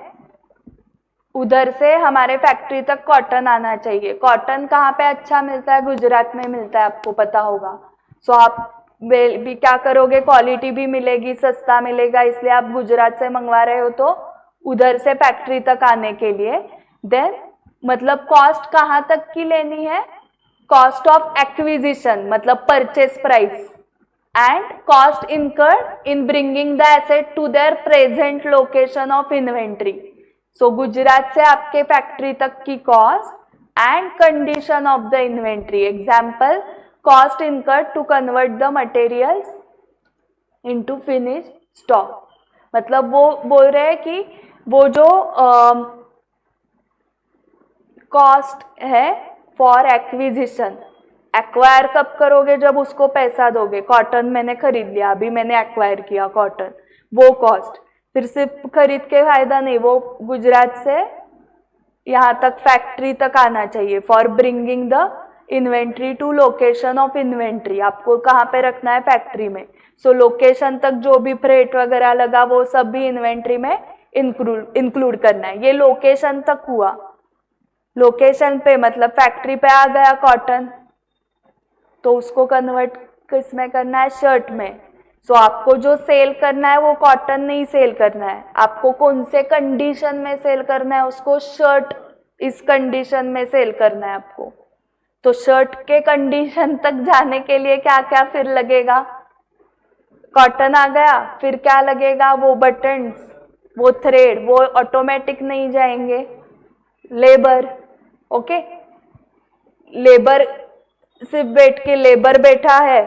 उधर से हमारे फैक्ट्री तक कॉटन आना चाहिए। कॉटन कहाँ पे अच्छा मिलता है, गुजरात में मिलता है, आपको पता होगा। सो आप भी क्या करोगे, क्वालिटी भी मिलेगी, सस्ता मिलेगा, इसलिए आप गुजरात से मंगवा रहे हो तो उधर से फैक्ट्री तक आने के लिए। देन मतलब कॉस्ट कहाँ तक की लेनी है, कॉस्ट ऑफ एक्विजिशन मतलब purchase price and cost incurred in bringing the asset to their present location of inventory. So Gujarat से आपके फैक्ट्री तक की cost and condition of the inventory. Example, cost incurred to convert the materials into finished stock। मतलब वो बोल रहे हैं कि वो जो कॉस्ट है फॉर एक्विजिशन, एक्वायर कब करोगे, जब उसको पैसा दोगे। कॉटन मैंने खरीद लिया, अभी मैंने एक्वायर किया कॉटन, वो कॉस्ट फिर सिर्फ खरीद के फायदा नहीं, वो गुजरात से यहाँ तक फैक्ट्री तक आना चाहिए। For bringing the inventory to location of inventory, आपको कहाँ पे रखना है, फैक्ट्री में। सो लोकेशन तक जो भी फ्रेट वगैरह लगा वो सब भी इन्वेंट्री में इंक्लूड करना है। ये लोकेशन तक हुआ। लोकेशन पे मतलब फैक्ट्री पे आ गया कॉटन, तो उसको कन्वर्ट किस में करना है, शर्ट में। सो आपको जो सेल करना है वो कॉटन नहीं सेल करना है, आपको कौन से कंडीशन में सेल करना है, उसको शर्ट इस कंडीशन में सेल करना है आपको। तो शर्ट के कंडीशन तक जाने के लिए क्या क्या फिर लगेगा, कॉटन आ गया, फिर क्या लगेगा, वो बटन्स, वो थ्रेड, वो ऑटोमेटिक नहीं जाएंगे, लेबर। ओके, लेबर सिर्फ बैठ के लेबर बैठा है,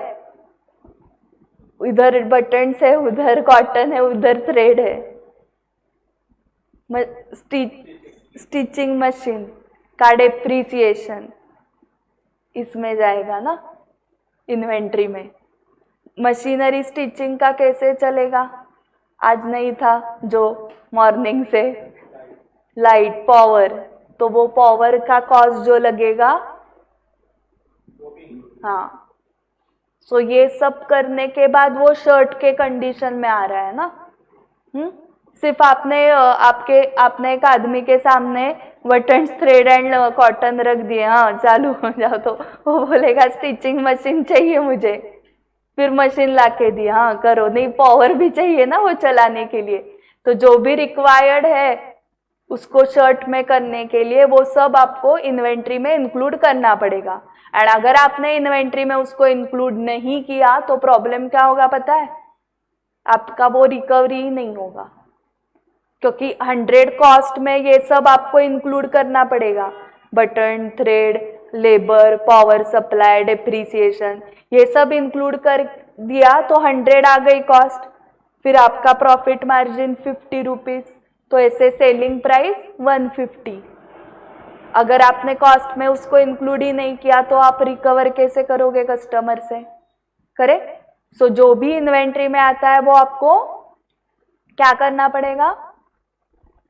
इधर बटन है, उधर कॉटन है, उधर थ्रेड है। स्टिचिंग मशीन का डेप्रीसिएशन इसमें जाएगा ना इन्वेंट्री में। मशीनरी स्टिचिंग का कैसे चलेगा, आज नहीं था जो मॉर्निंग से, लाइट पावर, तो वो पावर का कॉस्ट जो लगेगा। हाँ, सो ये सब करने के बाद वो शर्ट के कंडीशन में आ रहा है ना। सिर्फ आपने एक आदमी के सामने बटन, थ्रेड एंड कॉटन रख दिए, हाँ चालू हो जाओ, तो वो बोलेगा स्टिचिंग मशीन चाहिए मुझे, फिर मशीन लाके दी, हाँ करो। नहीं, पावर भी चाहिए ना वो चलाने के लिए। तो जो भी रिक्वायर्ड है उसको शर्ट में करने के लिए वो सब आपको इन्वेंट्री में इंक्लूड करना पड़ेगा। एंड अगर आपने इन्वेंट्री में उसको इंक्लूड नहीं किया तो प्रॉब्लम क्या होगा पता है, आपका वो रिकवरी ही नहीं होगा, क्योंकि 100 कॉस्ट में ये सब आपको इंक्लूड करना पड़ेगा। Button, thread, labour, power supply, depreciation, ये सब इंक्लूड कर दिया तो 100 आ गई कॉस्ट। फिर आपका प्रॉफिट मार्जिन 50 रुपीज, तो ऐसे सेलिंग प्राइस 150। अगर आपने कॉस्ट में उसको इंक्लूड ही नहीं किया तो आप रिकवर कैसे करोगे कस्टमर से, करेक्ट। सो जो भी इन्वेंट्री में आता है वो आपको क्या करना पड़ेगा,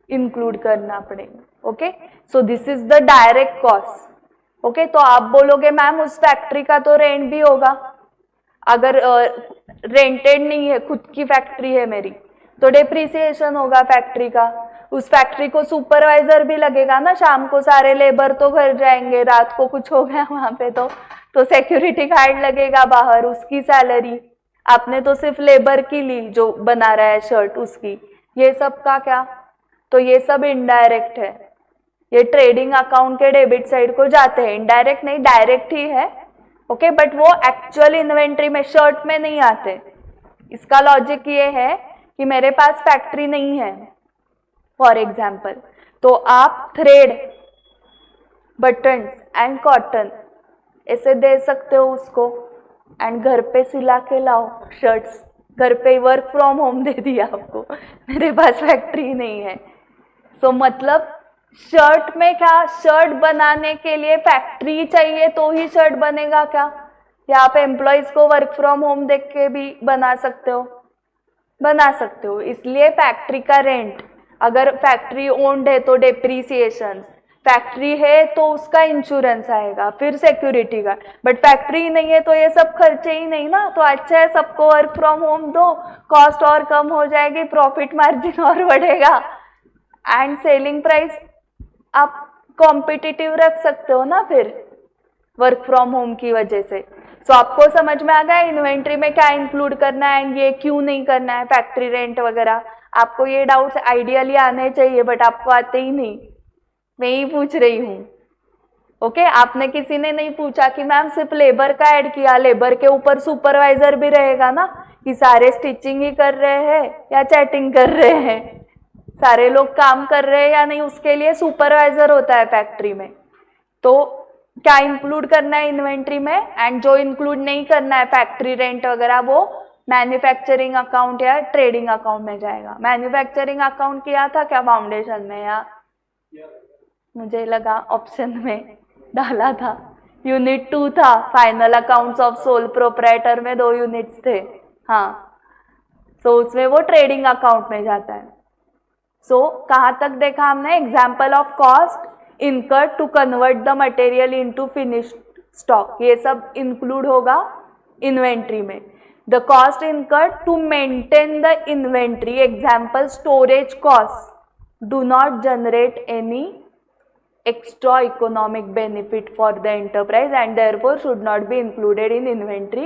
इंक्लूड करना पड़ेगा। Okay, so this is the direct cost. Okay, तो आप बोलोगे मैम उस फैक्ट्री का तो रेंट भी होगा, अगर रेंटेड नहीं है, खुद की फैक्ट्री है मेरी, तो डेप्रिसिएशन होगा फैक्ट्री का। उस फैक्ट्री को सुपरवाइजर भी लगेगा ना, शाम को सारे लेबर तो घर जाएंगे, रात को कुछ हो गया वहां पे तो सिक्योरिटी गार्ड लगेगा बाहर, उसकी सैलरी। आपने तो सिर्फ लेबर की ली जो बना रहा है शर्ट, उसकी। ये सब का क्या, तो ये सब इनडायरेक्ट है, ये ट्रेडिंग अकाउंट के डेबिट साइड को जाते हैं, इनडायरेक्ट नहीं डायरेक्ट ही है। ओके, बट वो एक्चुअल इन्वेंट्री में, शर्ट में नहीं आते। इसका लॉजिक ये है कि मेरे पास फैक्ट्री नहीं है फॉर एग्जाम्पल, तो आप थ्रेड, बटन एंड कॉटन ऐसे दे सकते हो उसको, एंड घर पे सिला के लाओ शर्ट्स, घर पे वर्क फ्रॉम होम दे दिया आपको, मेरे पास फैक्ट्री नहीं है। सो मतलब शर्ट में क्या, शर्ट बनाने के लिए फैक्ट्री चाहिए तो ही शर्ट बनेगा क्या, या आप एम्प्लॉयज को वर्क फ्रॉम होम देख के भी बना सकते हो, बना सकते हो। इसलिए फैक्ट्री का रेंट, अगर फैक्ट्री ओन्ड है तो डेप्रीसिएशन, फैक्ट्री है तो उसका इंश्योरेंस आएगा, फिर सिक्योरिटी का। बट फैक्ट्री नहीं है तो ये सब खर्चे ही नहीं ना, तो अच्छा है सबको वर्क फ्रॉम होम दो, कॉस्ट और कम हो जाएगी, प्रॉफिट मार्जिन और बढ़ेगा, एंड सेलिंग प्राइस आप कॉम्पिटिटिव रख सकते हो ना फिर वर्क फ्रॉम होम की वजह से। सो आपको समझ में आ गया इन्वेंट्री में क्या इंक्लूड करना है एंड ये क्यों नहीं करना है, फैक्ट्री रेंट वगैरह। आपको ये डाउट्स आइडियली आने चाहिए, बट आपको आते ही नहीं, मैं ही पूछ रही हूँ। ओके, आपने किसी ने नहीं पूछा कि मैम सिर्फ लेबर का ऐड किया, लेबर के ऊपर सुपरवाइजर भी रहेगा ना, कि सारे स्टिचिंग ही कर रहे हैं या चैटिंग कर रहे हैं, सारे लोग काम कर रहे हैं या नहीं, उसके लिए सुपरवाइजर होता है फैक्ट्री में। तो क्या इंक्लूड करना है इन्वेंट्री में, एंड जो इंक्लूड नहीं करना है फैक्ट्री रेंट वगैरह, वो मैन्युफैक्चरिंग अकाउंट या ट्रेडिंग अकाउंट में जाएगा। मैन्युफैक्चरिंग अकाउंट किया था क्या फाउंडेशन में, या मुझे लगा ऑप्शन में डाला था, यूनिट 2 था, final accounts of sole proprietor में 2 यूनिट्स थे। हाँ, सो उसमें वो ट्रेडिंग अकाउंट में जाता है। सो कहाँ तक देखा हमने, example of cost incurred to convert the material into finished stock, ये सब इंक्लूड होगा इन्वेंट्री में। The cost incurred to maintain the inventory, example storage cost do not generate any extra economic benefit for the enterprise and therefore should not be included in inventory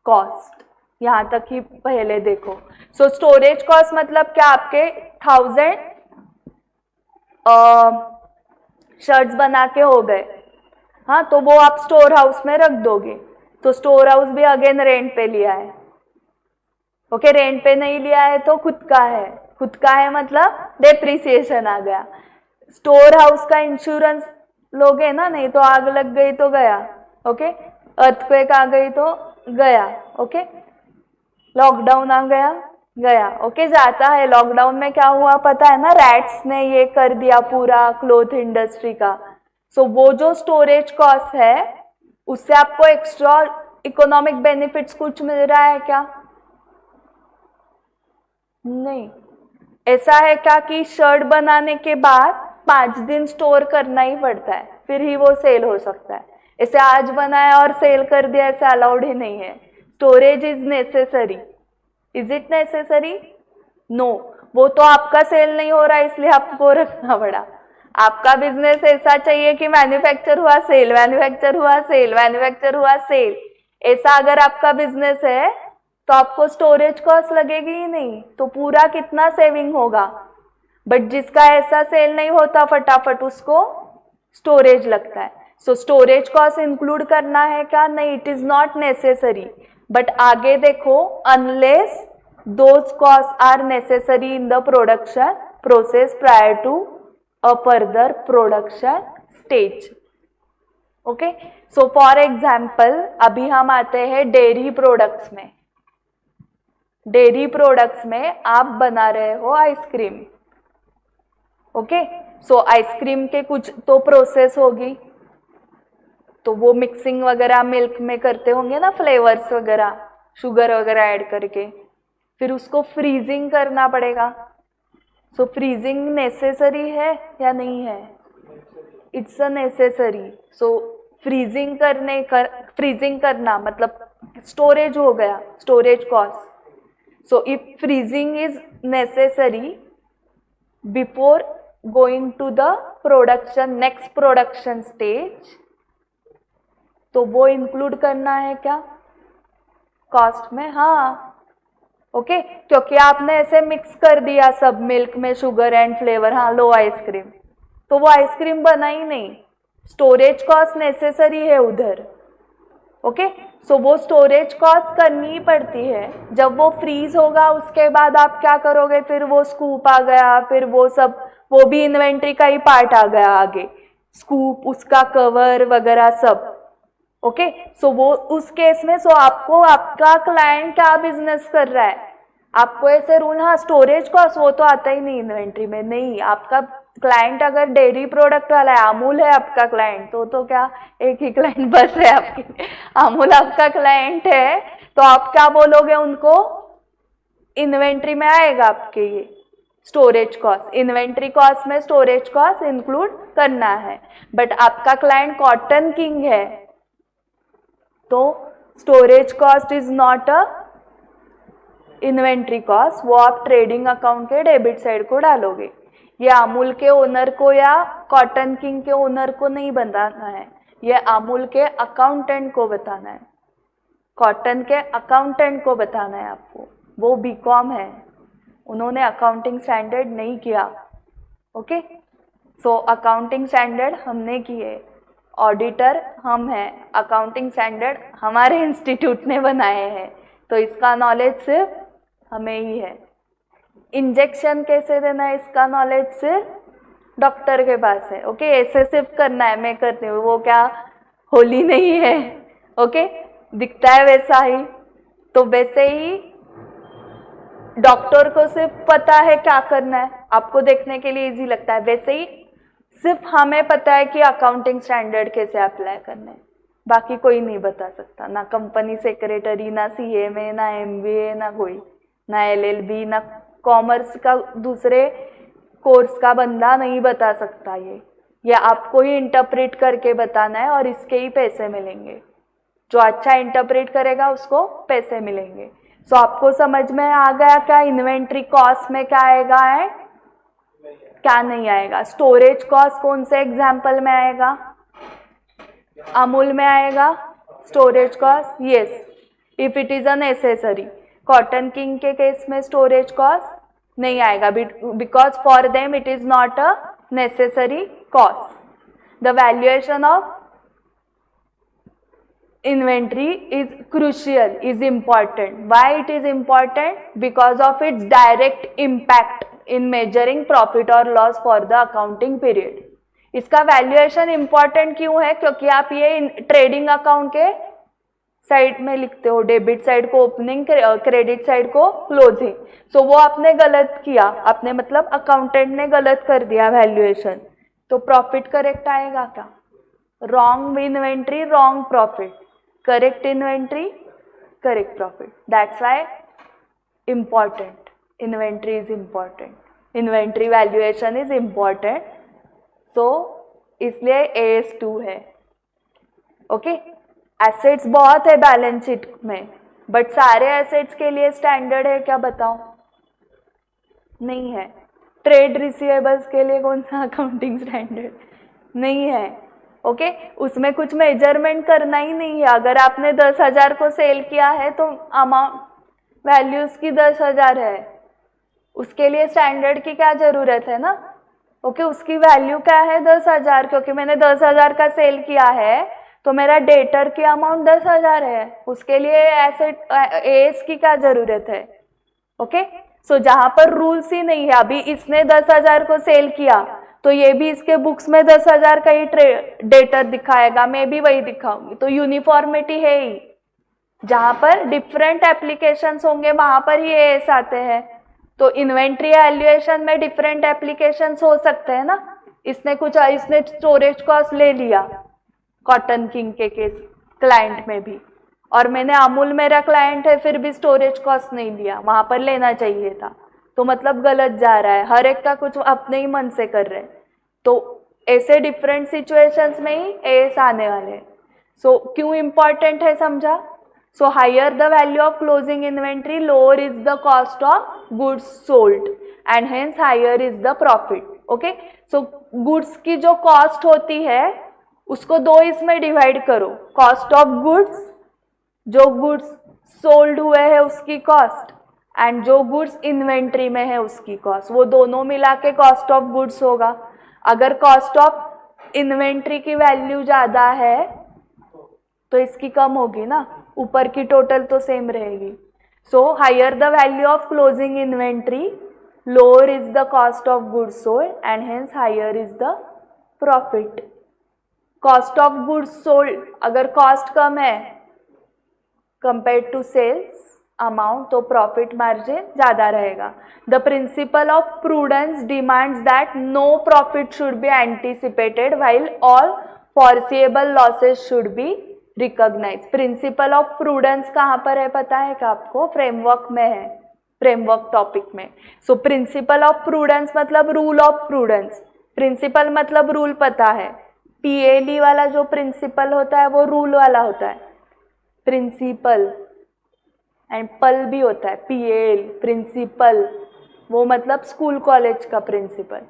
cost। यहाँ तक ही पहले देखो। सो स्टोरेज कॉस्ट मतलब क्या, आपके 1000 शर्ट्स बना के हो गए, हाँ, तो वो आप स्टोर हाउस में रख दोगे, तो स्टोर हाउस भी अगेन रेंट पे लिया है। ओके, रेंट पे नहीं लिया है तो खुद का है, खुद का है मतलब डेप्रिसिएशन आ गया। स्टोर हाउस का इंश्योरेंस लोगे ना, नहीं तो आग लग गई तो गया। ओके, अर्थक्वेक आ गई तो गया। ओके, लॉकडाउन आ गया, गया। ओके, जाता है। लॉकडाउन में क्या हुआ पता है ना, रैट्स ने ये कर दिया पूरा क्लोथ इंडस्ट्री का। सो वो जो स्टोरेज कॉस्ट है उससे आपको एक्स्ट्रा इकोनॉमिक बेनिफिट्स कुछ मिल रहा है क्या, नहीं। ऐसा है क्या कि शर्ट बनाने के बाद 5 दिन स्टोर करना ही पड़ता है, फिर ही वो सेल हो सकता है। इसे आज बनाया और सेल कर दिया, ऐसे अलाउड ही नहीं है। Storage is necessary, is it necessary, no. वो तो आपका सेल नहीं हो रहा इसलिए आपको रखना पड़ा। आपका बिजनेस ऐसा चाहिए कि मैन्युफैक्चर हुआ सेल, मैन्युफैक्चर हुआ सेल, मैन्युफैक्चर हुआ सेल। ऐसा अगर आपका बिजनेस है तो आपको स्टोरेज कॉस्ट लगेगी ही नहीं, तो पूरा कितना सेविंग होगा। बट जिसका ऐसा सेल नहीं होता फटाफट, उसको स्टोरेज लगता है। सो स्टोरेज कॉस्ट इंक्लूड करना है क्या, नहीं, it is not necessary. But आगे देखो, unless those cost are necessary in the production process prior to a further production stage. Okay, so for example अभी हम आते हैं डेयरी प्रोडक्ट्स में। डेयरी प्रोडक्ट्स में आप बना रहे हो आइसक्रीम। ओके, सो आइसक्रीम के कुछ तो प्रोसेस होगी, तो वो मिक्सिंग वगैरह मिल्क में करते होंगे ना, फ्लेवर्स वगैरह, शुगर वगैरह ऐड करके, फिर उसको फ्रीजिंग करना पड़ेगा। सो फ्रीजिंग नेसेसरी है या नहीं है? It's a necessary. So freezing करना मतलब स्टोरेज हो गया, storage cost. So if freezing is necessary before going to the production, next production stage, तो वो इंक्लूड करना है क्या कॉस्ट में? हाँ, ओके क्योंकि आपने ऐसे मिक्स कर दिया सब मिल्क में शुगर एंड फ्लेवर, हाँ लो आइसक्रीम, तो वो आइसक्रीम बना ही नहीं। स्टोरेज कॉस्ट नेसेसरी है उधर। ओके सो वो स्टोरेज कॉस्ट करनी ही पड़ती है। जब वो फ्रीज होगा उसके बाद आप क्या करोगे? फिर वो स्कूप आ गया, फिर वो सब, वो भी इन्वेंट्री का ही पार्ट आ गया आगे, स्कूप, उसका कवर वगैरह सब। ओके सो वो उस केस में आपको आपका क्लाइंट क्या बिजनेस कर रहा है, आपको ऐसे रूल, हाँ स्टोरेज कॉस्ट वो तो आता ही नहीं इन्वेंट्री में, नहीं। आपका क्लाइंट अगर डेयरी प्रोडक्ट वाला है, अमूल है आपका क्लाइंट, तो क्या एक ही क्लाइंट बस है आपकी, अमूल आपका क्लाइंट है, तो आप क्या बोलोगे उनको? इन्वेंट्री में आएगा आपके ये स्टोरेज कॉस्ट, इन्वेंट्री कॉस्ट में स्टोरेज कॉस्ट इंक्लूड करना है। बट आपका क्लाइंट कॉटन किंग है तो storage cost is not a inventory cost, वो आप ट्रेडिंग अकाउंट के डेबिट साइड को डालोगे। ये अमूल के ओनर को या कॉटन किंग के ओनर को नहीं बताना है, ये अमूल के अकाउंटेंट को बताना है, कॉटन के अकाउंटेंट को बताना है आपको। वो बीकॉम है, उन्होंने अकाउंटिंग स्टैंडर्ड नहीं किया। ओके सो अकाउंटिंग स्टैंडर्ड हमने किए, ऑडिटर हम हैं, अकाउंटिंग स्टैंडर्ड हमारे इंस्टीट्यूट ने बनाए हैं, तो इसका नॉलेज सिर्फ हमें ही है। इंजेक्शन कैसे देना है इसका नॉलेज सिर्फ डॉक्टर के पास है। ओके ऐसे सिर्फ करना है, मैं करती हूँ, वो क्या होली नहीं है। ओके दिखता है वैसा ही, तो वैसे ही डॉक्टर को सिर्फ पता है क्या करना है, आपको देखने के लिए इजी लगता है, वैसे ही सिर्फ हमें पता है कि अकाउंटिंग स्टैंडर्ड कैसे अप्लाई करना है, बाकी कोई नहीं बता सकता, ना कंपनी सेक्रेटरी, ना सीएमए, ना एमबीए, ना कोई, ना एलएलबी, ना कॉमर्स का दूसरे कोर्स का बंदा नहीं बता सकता। ये आपको ही इंटरप्रेट करके बताना है और इसके ही पैसे मिलेंगे। जो अच्छा इंटरप्रेट करेगा उसको पैसे मिलेंगे। सो आपको समझ में आ गया क्या इन्वेंट्री कॉस्ट में क्या आएगा है, क्या नहीं आएगा? स्टोरेज कॉस्ट कौन से एग्जाम्पल में आएगा? अमूल में आएगा storage cost, yes if it is a necessary. Cotton king के केस में स्टोरेज कॉस्ट नहीं आएगा because for them it is not a necessary cost. The valuation of inventory is crucial, is important. Why it is important? Because of its direct impact in measuring profit or loss for the accounting period. इसका वैल्यूएशन इंपॉर्टेंट क्यों है? क्योंकि आप ये ट्रेडिंग अकाउंट के साइड में लिखते हो, डेबिट साइड को ओपनिंग, क्रेडिट साइड को क्लोजिंग। सो वो आपने गलत किया, आपने मतलब अकाउंटेंट ने गलत कर दिया वैल्यूएशन, तो प्रॉफिट करेक्ट आएगा क्या? Wrong inventory wrong profit, correct inventory correct profit. That's why important, inventory is important, inventory valuation is important. So इसलिए AS2 है। ओके एसेट्स बहुत है बैलेंस शीट में, बट सारे एसेट्स के लिए स्टैंडर्ड है क्या बताओ? नहीं है। ट्रेड रिसीवेबल्स के लिए कौन सा अकाउंटिंग स्टैंडर्ड? नहीं है। ओके उसमें कुछ मेजरमेंट करना ही नहीं है। अगर आपने 10,000 को सेल किया है तो अमाउंट वैल्यू उसकी 10,000 है, उसके लिए स्टैंडर्ड की क्या जरूरत है ना? ओके उसकी वैल्यू क्या है? 10,000, क्योंकि मैंने 10,000 का सेल किया है तो मेरा डेटर की अमाउंट 10,000 है, उसके लिए एसेट एस की क्या जरूरत है? ओके सो जहां पर रूल्स ही नहीं है, अभी इसने 10,000 को सेल किया तो ये भी इसके बुक्स में 10,000 का ही डेटर दिखाएगा, मैं भी वही दिखाऊंगी, तो यूनिफॉर्मिटी है ही। जहां पर डिफरेंट एप्लीकेशंस होंगे वहां पर ही एस आते हैं, तो इन्वेंट्री वैल्यूएशन में डिफरेंट एप्लीकेशंस हो सकते हैं ना। इसने स्टोरेज कॉस्ट ले लिया कॉटन किंग के केस क्लाइंट में भी, और मैंने अमूल मेरा क्लाइंट है फिर भी स्टोरेज कॉस्ट नहीं लिया, वहां पर लेना चाहिए था, तो मतलब गलत जा रहा है। हर एक का कुछ अपने ही मन से कर रहे हैं, तो ऐसे डिफरेंट सिचुएशंस में ही एस आने वाले हैं। सो क्यों इंपॉर्टेंट है समझा? So higher the value of closing inventory lower is the cost of goods sold and hence higher is the profit. Okay, so goods की जो कॉस्ट होती है उसको दो इसमें डिवाइड करो, कॉस्ट ऑफ गुड्स, जो गुड्स सोल्ड हुए हैं उसकी कॉस्ट, एंड जो गुड्स इन्वेंट्री में है उसकी कॉस्ट, वो दोनों मिला के कॉस्ट ऑफ गुड्स होगा। अगर कॉस्ट ऑफ इन्वेंट्री की वैल्यू ज़्यादा है तो इसकी कम होगी ना, ऊपर की टोटल तो सेम रहेगी। So higher the value of closing inventory lower is the cost of goods sold and hence higher is the profit. Cost of goods sold अगर कॉस्ट कम है कंपेयर टू सेल्स अमाउंट तो प्रॉफिट मार्जिन ज़्यादा रहेगा। The principle of prudence demands that no profit should be anticipated while all foreseeable losses should be recognise. Principle of prudence कहाँ पर है पता है क्या आपको? फ्रेमवर्क में है, फ्रेमवर्क टॉपिक में। सो प्रिंसिपल ऑफ प्रूडेंस मतलब रूल ऑफ प्रूडेंस। प्रिंसिपल मतलब रूल पता है, पीएलई वाला जो प्रिंसिपल होता है वो रूल वाला होता है, प्रिंसिपल, एंड पल भी होता है, पीएल प्रिंसिपल, वो मतलब स्कूल कॉलेज का प्रिंसिपल।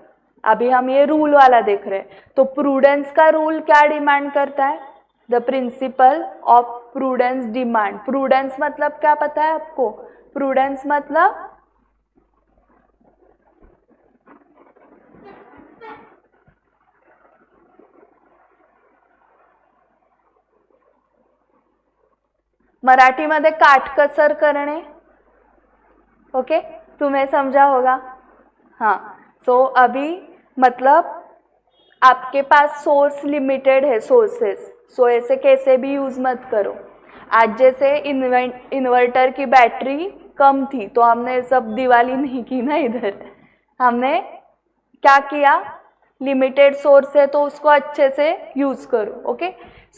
अभी हम ये रूल वाला देख रहे हैं। तो प्रूडेंस का रूल क्या डिमांड करता है? The principle of prudence demand. Prudence मतलब क्या पता है आपको? प्रूडेंस मतलब मराठीमध्ये काटकसर करणे। ओके, तुम्हें समझा होगा? हाँ, सो अभी मतलब आपके पास सोर्स लिमिटेड है, सोर्सेस, सो ऐसे कैसे भी यूज मत करो। आज जैसे इन्वर्टर की बैटरी कम थी तो हमने सब दिवाली नहीं की ना, इधर हमने क्या किया, लिमिटेड सोर्स है तो उसको अच्छे से यूज करो। ओके,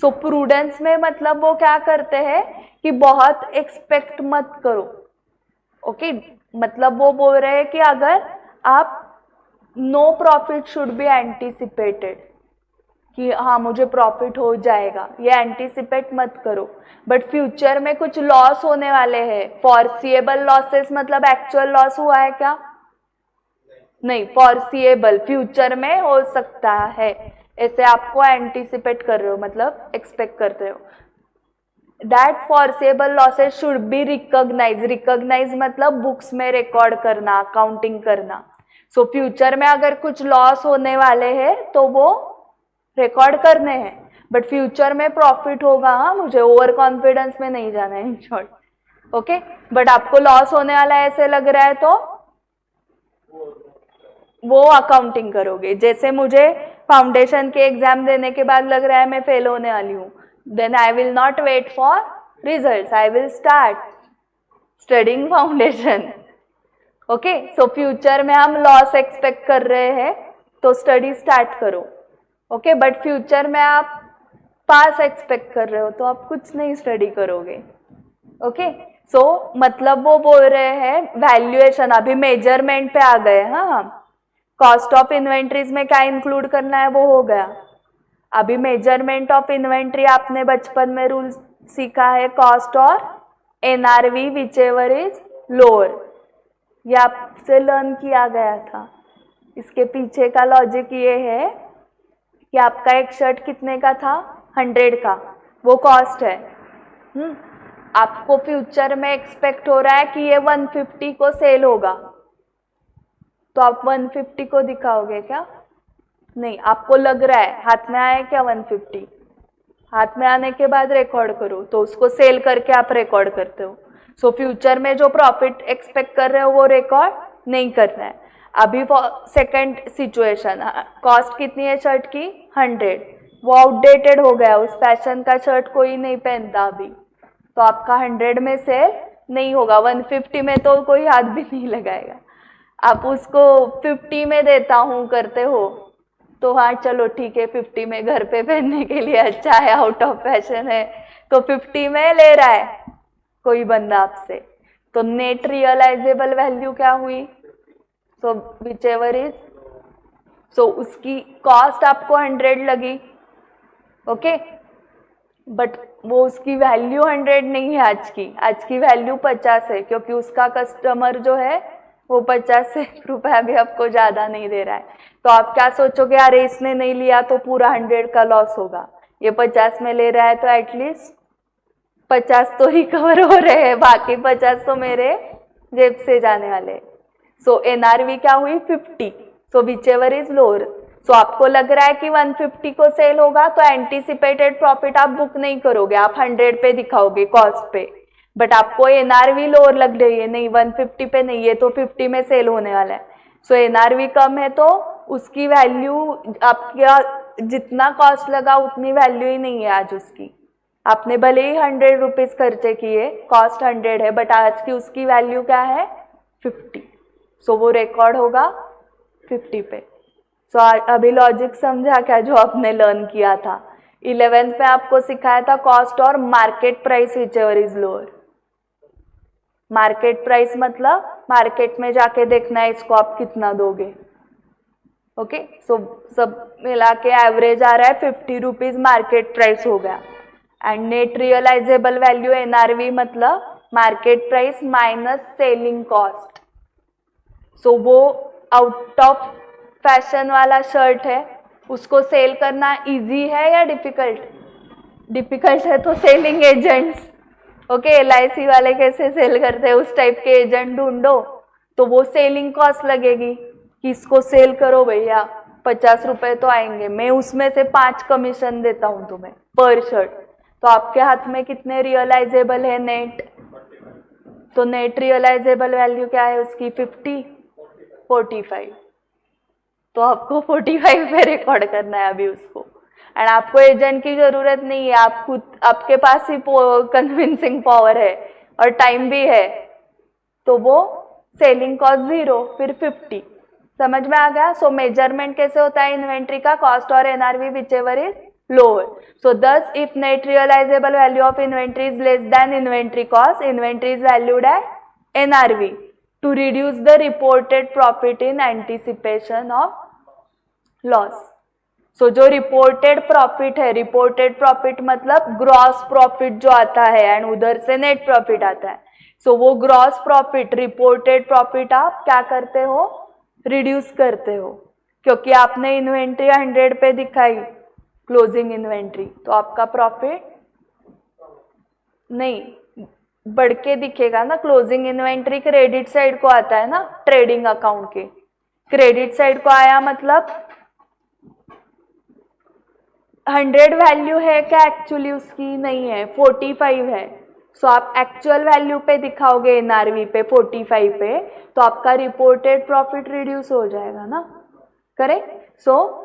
सो प्रूडेंस में मतलब वो क्या करते हैं कि बहुत एक्सपेक्ट मत करो। ओके, मतलब वो बोल रहे हैं कि अगर आप no profit should be anticipated, कि हाँ मुझे प्रॉफिट हो जाएगा, ये एंटिसिपेट मत करो। बट फ्यूचर में कुछ लॉस होने वाले हैं, फॉरसिएबल लॉसेस मतलब एक्चुअल लॉस हुआ है क्या? नहीं, फॉरसिएबल फ्यूचर में हो सकता है, ऐसे आपको एंटिसिपेट कर रहे हो, मतलब एक्सपेक्ट करते हो। That foreseeable losses should be recognise. Recognise मतलब बुक्स में रिकॉर्ड करना, काउंटिंग करना। सो फ्यूचर में अगर कुछ लॉस होने वाले हैं तो वो रिकॉर्ड करने हैं, बट फ्यूचर में प्रॉफिट होगा। हाँ, मुझे ओवर कॉन्फिडेंस में नहीं जाना है इन शॉर्ट। ओके, बट आपको लॉस होने वाला है ऐसे लग रहा है तो वो अकाउंटिंग करोगे। जैसे मुझे फाउंडेशन के एग्जाम देने के बाद लग रहा है मैं फेल होने वाली हूँ, then I will not wait for results, I will start studying foundation. Okay, so future में हम लॉस एक्सपेक्ट कर रहे हैं तो स्टडी स्टार्ट करो। ओके, बट फ्यूचर में आप पास एक्सपेक्ट कर रहे हो तो आप कुछ नहीं स्टडी करोगे। ओके, सो मतलब वो बोल रहे हैं वैल्यूएशन। अभी मेजरमेंट पे आ गए। हाँ, हम कॉस्ट ऑफ इन्वेंट्रीज में क्या इंक्लूड करना है वो हो गया। अभी मेजरमेंट ऑफ इन्वेंट्री आपने बचपन में रूल सीखा है, कॉस्ट और NRV whichever is lower, ये आपसे लर्न किया गया था। इसके पीछे का लॉजिक ये है कि आपका एक शर्ट कितने का था? 100 का, वो कॉस्ट है। आपको फ्यूचर में एक्सपेक्ट हो रहा है कि ये 150 को सेल होगा, तो आप 150 को दिखाओगे क्या? नहीं, आपको लग रहा है हाथ में आया क्या 150, हाथ में आने के बाद रिकॉर्ड करो, तो उसको सेल करके आप रिकॉर्ड करते हो। सो फ्यूचर में जो प्रॉफिट एक्सपेक्ट कर रहे हो वो रिकॉर्ड नहीं करना है। अभी सेकंड सिचुएशन, कॉस्ट कितनी है शर्ट की? 100, वो आउटडेटेड हो गया, उस फैशन का शर्ट कोई नहीं पहनता अभी, तो आपका 100 में सेल नहीं होगा। 150 में तो कोई हाथ भी नहीं लगाएगा। आप उसको 50 में देता हूँ करते हो तो हाँ चलो ठीक है, 50 में घर पे पहनने के लिए अच्छा है, आउट ऑफ फैशन है तो 50 में ले रहा है कोई बंदा आपसे, तो नेट रियलाइजेबल वैल्यू क्या हुई? सो विच एवर इज, सो उसकी कॉस्ट आपको 100 लगी, ओके, बट वो उसकी वैल्यू 100 नहीं है आज की वैल्यू 50 है, क्योंकि उसका कस्टमर जो है वो 50 रुपया भी आपको ज्यादा नहीं दे रहा है। तो आप क्या सोचोगे, अरे इसने नहीं लिया तो पूरा 100 का लॉस होगा, ये 50 में ले रहा है तो एटलीस्ट 50 तो रिकवर हो रहे हैं, बाकी 50 तो मेरे जेब से जाने वाले। सो एनआरवी क्या हुई? 50। सो विच एवर इज लोअर। सो आपको लग रहा है कि 150 को सेल होगा, तो एंटीसिपेटेड प्रॉफिट आप बुक नहीं करोगे, आप 100 पे दिखाओगे कॉस्ट पे, बट आपको एनआरवी लोअर लग रही है, नहीं 150 पे नहीं, ये तो 50 में सेल होने वाला है। सो एनआरवी कम है तो उसकी वैल्यू, आपका जितना कॉस्ट लगा उतनी वैल्यू ही नहीं है आज उसकी। आपने भले ही 100 रुपीज खर्चे किए, कॉस्ट 100 है, बट आज की उसकी वैल्यू क्या है? 50। सो वो रिकॉर्ड होगा 50 पे। सो अभी लॉजिक समझा क्या जो आपने लर्न किया था? 11th में आपको सिखाया था कॉस्ट और market price which ever is lower. Market price मतलब मार्केट में जाके देखना है इसको आप कितना दोगे, ओके। सो सब मिला के एवरेज आ रहा है 50 रुपीज मार्केट प्राइस हो गया। And net realisable value NRV मतलब market price minus selling cost. So वो आउट ऑफ फैशन वाला शर्ट है, उसको सेल करना इजी है या डिफिकल्ट? डिफिकल्ट है तो सेलिंग एजेंट्स, ओके, LIC वाले कैसे सेल करते हैं उस टाइप के एजेंट ढूंढो, तो वो सेलिंग कॉस्ट लगेगी कि इसको सेल करो भैया, 50 रुपए तो आएंगे, मैं उसमें से 5 कमीशन देता हूं तुम्हें पर शर्ट। तो आपके हाथ में कितने रियलाइजेबल है नेट? तो नेट रियलाइजेबल वैल्यू क्या है उसकी? 50, 45। तो आपको 45 पे रिकॉर्ड करना है अभी उसको। एंड आपको एजेंट की जरूरत नहीं है, आप खुद, आपके पास ही कन्विंसिंग पावर है और टाइम भी है, तो वो सेलिंग कॉस्ट 0 फिर 50। समझ में आ गया? सो मेजरमेंट कैसे होता है इन्वेंट्री का? कॉस्ट और NRV whichever is lower. So thus if net realisable value of inventory is less than inventory cost, inventory is valued at NRV to reduce the reported profit in anticipation of loss. So जो रिपोर्टेड प्रॉफिट है, रिपोर्टेड प्रॉफिट मतलब ग्रॉस प्रॉफिट जो आता है एंड उधर से नेट प्रॉफिट आता है। सो वो ग्रॉस प्रॉफिट, रिपोर्टेड प्रॉफिट आप क्या करते हो? रिड्यूस करते हो, क्योंकि आपने इन्वेंट्री 100 पे दिखाई क्लोजिंग इन्वेंट्री, तो आपका प्रॉफिट नहीं बढ़ के दिखेगा ना। क्लोजिंग इन्वेंट्री क्रेडिट साइड को आता है ना, ट्रेडिंग अकाउंट के क्रेडिट साइड को आया, मतलब 100 वैल्यू है क्या एक्चुअली उसकी? नहीं है, 45 है। सो आप एक्चुअल वैल्यू पे दिखाओगे एनआरवी पे 45 पे, तो आपका रिपोर्टेड प्रॉफिट रिड्यूस हो जाएगा ना, correct. So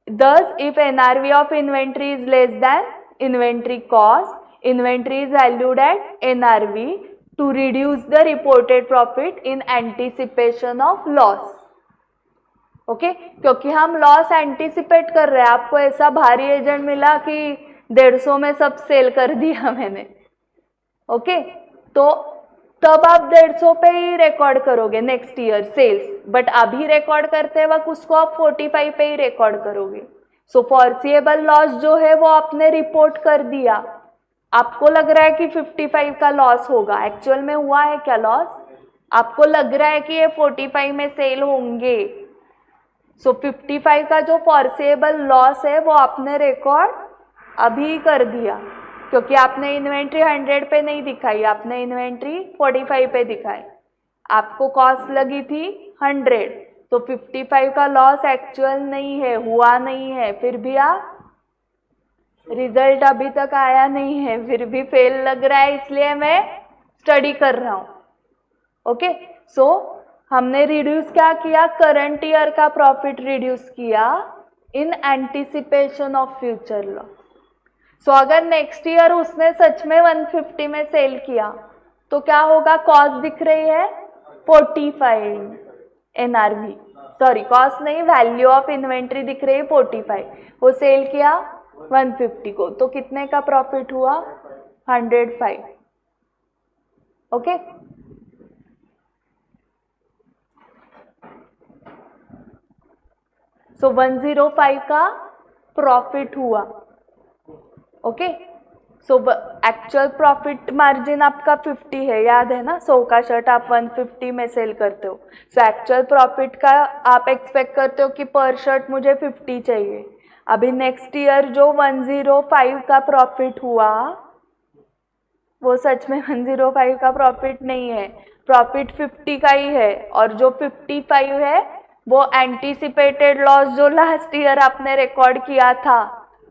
thus if NRV of inventory is less than inventory cost, inventory is valued at NRV to reduce the reported profit in anticipation of loss. Okay, क्योंकि हम लॉस एंटीसिपेट कर रहे हैं। आपको ऐसा भारी एजेंट मिला कि 150 में सब सेल कर दिया मैंने, ओके, तो तब आप 150 पे ही रिकॉर्ड करोगे नेक्स्ट ईयर सेल्स, बट अभी रिकॉर्ड करते वक्त उसको आप 45 पे ही रिकॉर्ड करोगे। सो फॉरसिएबल लॉस जो है वो आपने रिपोर्ट कर दिया, आपको लग रहा है कि 55 का लॉस होगा, एक्चुअल में हुआ है क्या लॉस? आपको लग रहा है कि ये 45 में सेल होंगे। सो 55 का जो फॉरसिएबल लॉस है वो आपने रिकॉर्ड अभी कर दिया, क्योंकि आपने इन्वेंट्री 100 पे नहीं दिखाई, आपने इन्वेंट्री 45 पे दिखाई। आपको कॉस्ट लगी थी 100, तो 55 का लॉस एक्चुअल नहीं है, हुआ नहीं है, फिर भी आप रिजल्ट अभी तक आया नहीं है, फिर भी फेल लग रहा है, इसलिए मैं स्टडी कर रहा हूँ। ओके, सो हमने रिड्यूस क्या किया? करंट ईयर का प्रॉफिट रिड्यूस किया इन एंटीसिपेशन ऑफ फ्यूचर लॉस। सो अगर नेक्स्ट ईयर उसने सच में 150 में सेल किया तो क्या होगा? कॉस्ट दिख रही है 45 एनआरवी, सॉरी कॉस्ट नहीं, वैल्यू ऑफ इन्वेंट्री दिख रही है 45, वो सेल किया 150 को, तो कितने का प्रॉफिट हुआ? 105. ओके, सो 105 का प्रॉफिट हुआ. Okay, so actual profit margin आपका 50 है, याद है ना. 100 का शर्ट आप 150 में सेल करते हो. सो एक्चुअल प्रॉफिट का आप एक्सपेक्ट करते हो कि पर शर्ट मुझे 50 चाहिए. अभी नेक्स्ट ईयर जो 105 का प्रॉफिट हुआ वो सच में 105 का प्रॉफिट नहीं है, प्रॉफिट 50 का ही है. और जो 55 है वो एंटीसिपेटेड लॉस जो लास्ट ईयर आपने रिकॉर्ड किया था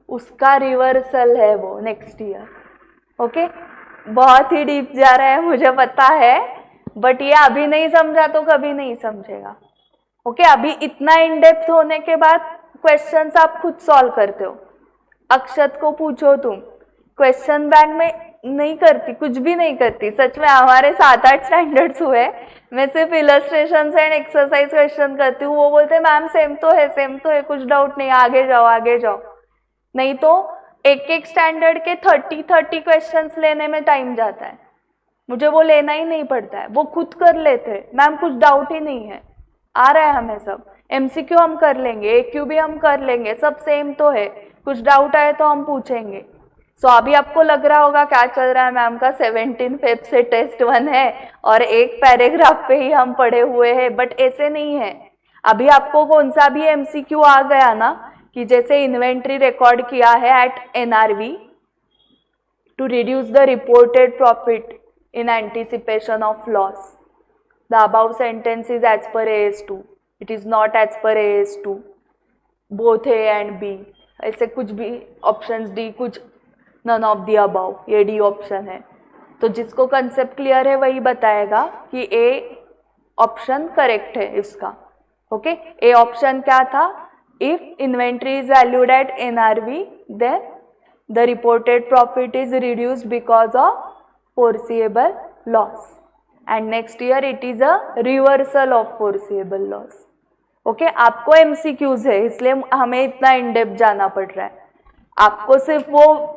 उसका रिवर्सल है वो नेक्स्ट ईयर. ओके, बहुत ही डीप जा रहा है मुझे पता है, बट ये अभी नहीं समझा तो कभी नहीं समझेगा. ओके, अभी इतना इन डेप्थ होने के बाद क्वेश्चंस आप खुद सॉल्व करते हो. अक्षत को पूछो तुम, क्वेश्चन बैंक में नहीं करती, कुछ भी नहीं करती. सच में हमारे 7-8 स्टैंडर्ड्स हुए, मैं सिर्फ इलस्ट्रेशन एंड एक्सरसाइज क्वेश्चन करती हूँ. वो बोलते मैम सेम तो है, कुछ डाउट नहीं, आगे जाओ. नहीं तो एक स्टैंडर्ड के 30 क्वेश्चंस लेने में टाइम जाता है. मुझे वो लेना ही नहीं पड़ता है, वो खुद कर लेते. मैम कुछ डाउट ही नहीं है, आ रहा है हमें सब. एमसीक्यू हम कर लेंगे, एक्यू भी हम कर लेंगे, सब सेम तो है. कुछ डाउट आए तो हम पूछेंगे. सो अभी आपको लग रहा होगा क्या चल रहा है मैम का, 17 फेब से टेस्ट 1 है और एक पैराग्राफ पे ही हम पढ़े हुए हैं. बट ऐसे नहीं है. अभी आपको कौन सा भी एमसीक्यू आ गया ना कि जैसे इन्वेंट्री रिकॉर्ड किया है at NRV to reduce the reported profit in anticipation of loss. The above sentence is as per AS2, it is not as per AS2. Both A and B, ऐसे कुछ भी ऑप्शंस डी, कुछ नन ऑफ दी अबाउ, ये डी ऑप्शन है. तो जिसको कंसेप्ट क्लियर है वही बताएगा कि ए ऑप्शन करेक्ट है इसका. ओके, ए ऑप्शन क्या था, if inventory is valued at NRV then the reported profit is reduced because of foreseeable loss and next year it is a reversal of foreseeable loss. Okay, आपको एमसीक्यूज है इसलिए हमें इतना इन डेप्थ जाना पड़ रहा है. आपको सिर्फ वो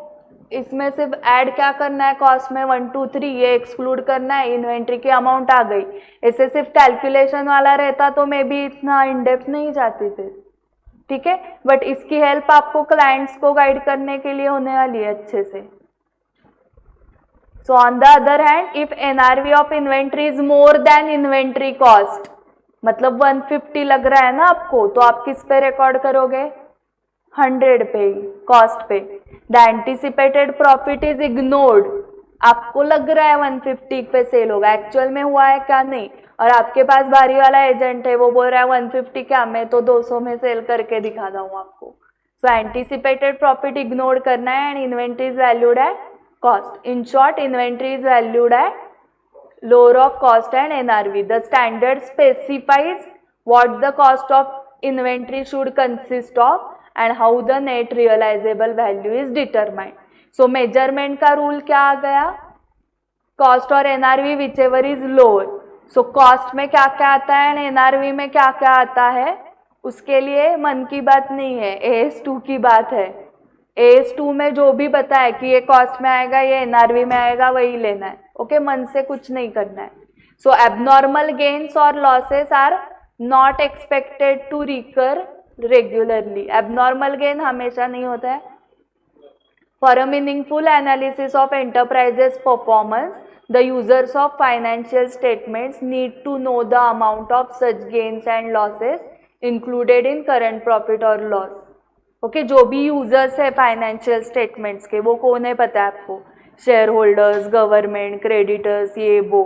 इसमें सिर्फ ऐड क्या करना है, कॉस्ट में 1 2 3 ये एक्सक्लूड करना है, इन्वेंट्री की अमाउंट आ गई. ऐसे सिर्फ कैलकुलेशन वाला रहता तो मैं भी इतना इन डेप्थ नहीं जाती थी. ठीक है, बट इसकी हेल्प आपको क्लाइंट्स को गाइड करने के लिए होने वाली है अच्छे से. So on the other hand if NRV of inventory is more than inventory cost, मतलब 150 लग रहा है ना आपको, तो आप किस पे रिकॉर्ड करोगे, 100 पे, कॉस्ट पे. The anticipated profit is ignored, आपको लग रहा है 150 पे सेल होगा, एक्चुअल में हुआ है क्या नहीं. और आपके पास बारी वाला एजेंट है, वो बोल रहा है 150 क्या, मैं तो 200 में सेल करके दिखाता हूँ आपको. सो एंटीसिपेटेड प्रॉफिट इग्नोर करना है and inventory is valued at cost. In short, inventory is valued eight lower of cost and NRV. The standard specifies what the cost of inventory should consist of and how the net realizable value is determined. So measurement का rule क्या आ गया, cost और NRV whichever is lower. So cost में क्या क्या आता है and NRV में क्या क्या आता है, उसके लिए मन की बात नहीं है, AS2 की बात है. AS2 में जो भी बताए कि ये कॉस्ट में आएगा, ये एनआरवी में आएगा, वही लेना है. ओके, मन से कुछ नहीं करना है. सो एबनॉर्मल गेन्स और losses are not expected to recur regularly. Abnormal gain हमेशा नहीं होता है. For a meaningful analysis of enterprises performance, the users of financial statements need to know the amount of such gains and losses included in current profit और लॉस. ओके, जो भी यूजर्स है फाइनेंशियल स्टेटमेंट्स के, वो कौन है पता है आपको, शेयर होल्डर्स, गवर्नमेंट, क्रेडिटर्स, ये वो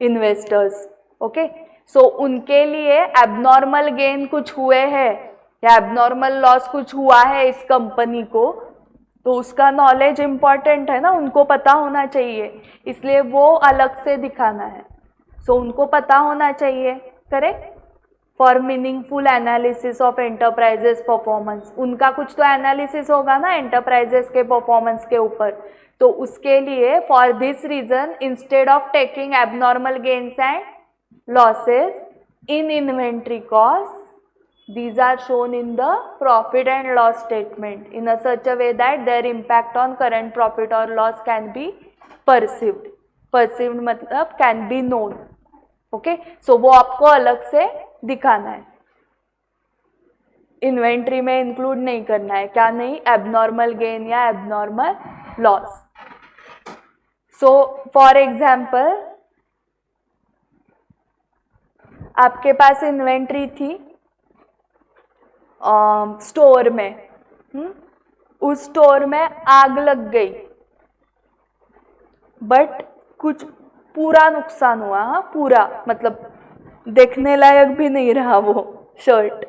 इन्वेस्टर्स. ओके, सो उनके लिए एबनॉर्मल गेन कुछ हुए हैं या एबनॉर्मल लॉस कुछ हुआ है इस कंपनी को, तो उसका नॉलेज इंपॉर्टेंट है ना, उनको पता होना चाहिए, इसलिए वो अलग से दिखाना है. सो उनको पता होना चाहिए, correct. For meaningful analysis of enterprises performance, उनका कुछ तो एनालिसिस होगा ना एंटरप्राइजेस के परफॉर्मेंस के ऊपर, तो उसके लिए for this reason instead of taking abnormal gains and losses in inventory cost, These are shown in the profit and loss statement in a such a way that their impact on current profit or loss can be perceived. Perceived मतलब can be known. ओके, सो वो आपको अलग से दिखाना है, इन्वेंट्री में इंक्लूड नहीं करना है. क्या नहीं? एबनॉर्मल गेन या abnormal loss. So for example आपके पास इन्वेंट्री थी स्टोर में, उस स्टोर में आग लग गई, बट कुछ पूरा नुकसान हुआ. हाँ, पूरा मतलब देखने लायक भी नहीं रहा वो शर्ट,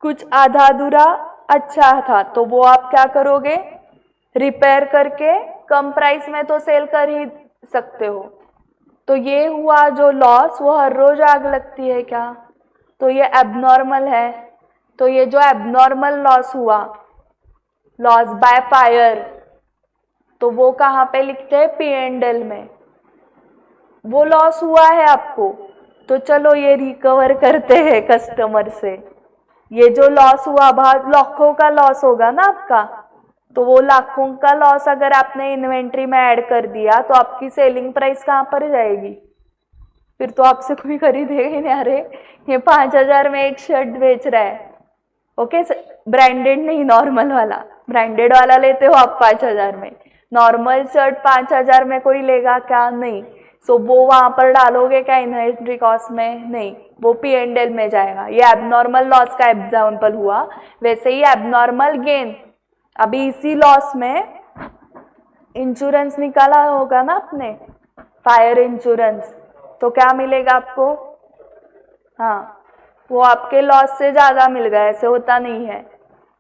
कुछ आधा अधूरा अच्छा था. तो वो आप क्या करोगे? रिपेयर करके कम प्राइस में तो सेल कर ही सकते हो. तो ये हुआ जो लॉस, वो हर रोज आग लगती है क्या? तो ये एबनॉर्मल है. तो ये जो एबनॉर्मल लॉस हुआ, लॉस बाय फायर, तो वो कहाँ पे लिखते हैं? P&L में. वो लॉस हुआ है आपको, तो चलो ये रिकवर करते हैं कस्टमर से. ये जो लॉस हुआ, बहुत लाखों का लॉस होगा ना आपका, तो वो लाखों का लॉस अगर आपने इन्वेंट्री में ऐड कर दिया तो आपकी सेलिंग प्राइस कहाँ पर जाएगी? फिर तो आपसे कोई खरीदेगा ही नहीं. अरे ये 5,000 में एक शर्ट बेच रहा है, ओके, ब्रांडेड नहीं, नॉर्मल वाला. ब्रांडेड वाला लेते हो आप 5,000 में, नॉर्मल शर्ट 5,000 में कोई लेगा क्या? नहीं. सो वो वहां पर डालोगे क्या इन्वेंट्री कॉस्ट में? नहीं, वो P&L में जाएगा. ये एबनॉर्मल लॉस का एग्जाम्पल हुआ. वैसे ही एबनॉर्मल गेन, अभी इसी लॉस में इंश्योरेंस निकाला होगा ना आपने, फायर इंश्योरेंस, तो क्या मिलेगा आपको? हाँ, वो आपके लॉस से ज्यादा मिल गया. ऐसे होता नहीं है,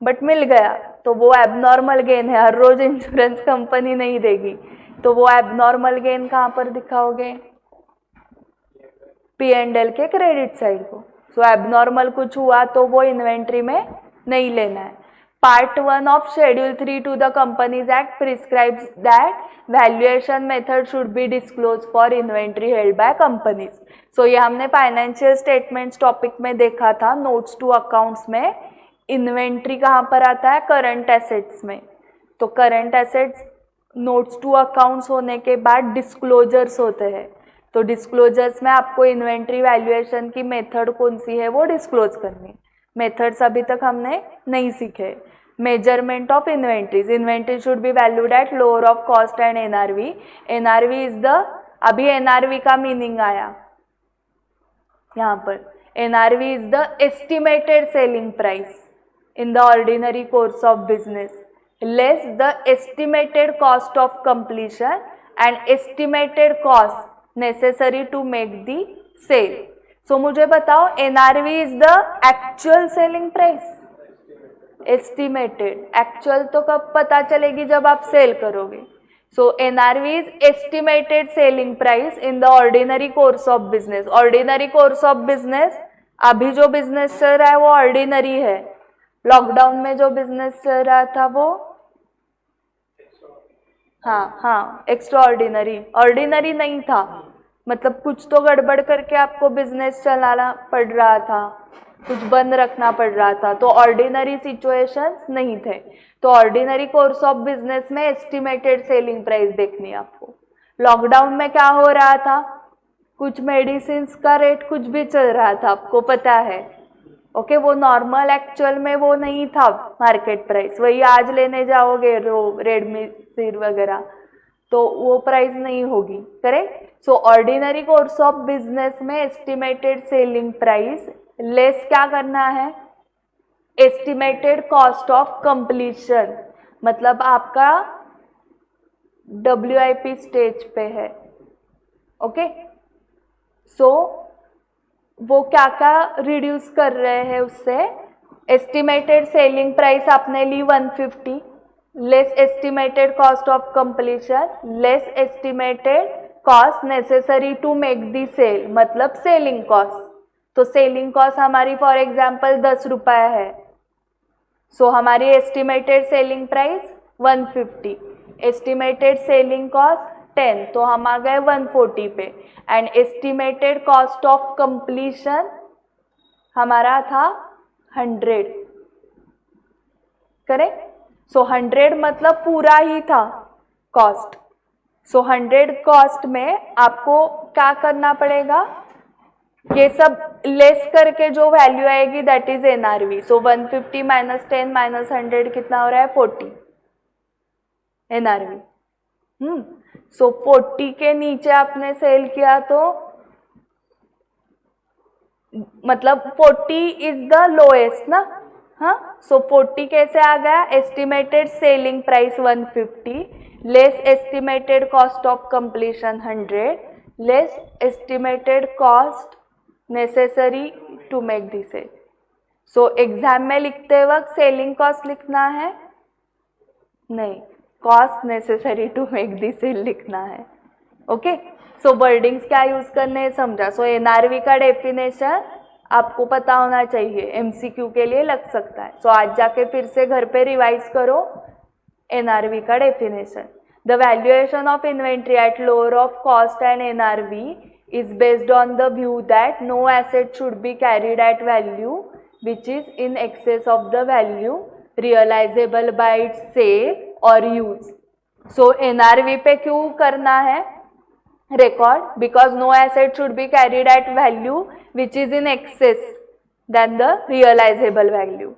बट मिल गया, तो वो एबनॉर्मल गेन है. हर रोज इंश्योरेंस कंपनी नहीं देगी, तो वो एबनॉर्मल गेन कहाँ पर दिखाओगे? P&L के क्रेडिट साइड को. सो एबनॉर्मल कुछ हुआ तो वो इन्वेंट्री में नहीं लेना है. Part 1 of Schedule 3 to the Companies Act prescribes that valuation method should be disclosed for inventory held by companies. So ये हमने फाइनेंशियल स्टेटमेंट्स टॉपिक में देखा था, नोट्स टू अकाउंट्स में. इन्वेंट्री कहाँ पर आता है? करंट एसेट्स में. तो current assets notes to accounts होने के बाद डिस्क्लोजर्स होते हैं. तो डिस्क्लोजर्स में आपको इन्वेंट्री वैल्यूएशन की मेथड कौन सी है वो डिस्क्लोज करनी. मेथड्स अभी तक हमने नहीं सीखे. Measurement of inventories, inventory should be valued at lower of cost and NRV. NRV is the, अभी एनआरवी का मीनिंग आया यहाँ पर. NRV is the estimated selling price in the ordinary course of business less the estimated cost of completion and estimated cost necessary to make the sale. So मुझे बताओ, NRV is the actual selling price, estimated. actual तो कब पता चलेगी? जब आप सेल करोगे. So NRV is estimated selling price in the ordinary course of business. ordinary course of business, अभी जो बिजनेस चल रहा है वो ऑर्डिनरी है. लॉकडाउन में जो बिजनेस चल रहा था वो हाँ एक्स्ट्रा ऑर्डिनरी, ऑर्डिनरी नहीं था. मतलब कुछ तो गड़बड़ करके आपको बिजनेस चलाना पड़ रहा था, कुछ बंद रखना पड़ रहा था, तो ऑर्डिनरी सिचुएशंस नहीं थे. तो ऑर्डिनरी कोर्स ऑफ बिजनेस में एस्टिमेटेड सेलिंग प्राइस देखनी है आपको. लॉकडाउन में क्या हो रहा था? कुछ मेडिसिन का रेट कुछ भी चल रहा था, आपको पता है. ओके, वो नॉर्मल एक्चुअल में वो नहीं था मार्केट प्राइस. वही आज लेने जाओगे रेडमी वगैरह, तो वो प्राइस नहीं होगी. Correct. So ordinary course of business में एस्टिमेटेड सेलिंग प्राइस लेस क्या करना है? Estimated cost of completion. मतलब आपका WIP स्टेज पे है. ओके, सो वो क्या क्या रिड्यूस कर रहे हैं उससे? एस्टिमेटेड सेलिंग प्राइस आपने ली 150, less estimated cost of completion, less estimated cost necessary to make the sale, मतलब सेलिंग कॉस्ट. तो सेलिंग कॉस्ट हमारी फॉर एग्जांपल 10 रुपये है. सो हमारी estimated selling price 150, estimated selling cost 10, तो हम आ गए 140 पे. And estimated cost of completion हमारा था 100, करेक्ट। सो 100 मतलब पूरा ही था कॉस्ट। सो 100 कॉस्ट में आपको क्या करना पड़ेगा, ये सब लेस करके जो वैल्यू आएगी that is NRV. So 150 minus 10 minus 100 कितना हो रहा है, 40 एनआरवी। सो 40 के नीचे आपने सेल किया तो मतलब 40 इज द लोएस्ट ना। हाँ, सो 40 कैसे आ गया, estimated selling price 150 less estimated cost of completion 100 less estimated cost necessary to make the sale. So exam में लिखते वक्त सेलिंग कॉस्ट लिखना है नहीं, cost necessary to make the sale लिखना है। ओके, सो वर्डिंग्स क्या यूज करने हैं समझा। सो एनआरवी का डेफिनेशन आपको पता होना चाहिए, एमसीक्यू के लिए लग सकता है। सो आज जाके फिर से घर पे रिवाइज करो एनआरवी का definition. The valuation of inventory at lower of cost and NRV is based on the view that no asset should be carried at value which is in excess of the value realizable by its sale or use. So NRV पे क्यों करना है record? Because no asset should be carried at value which is in excess than the realizable value.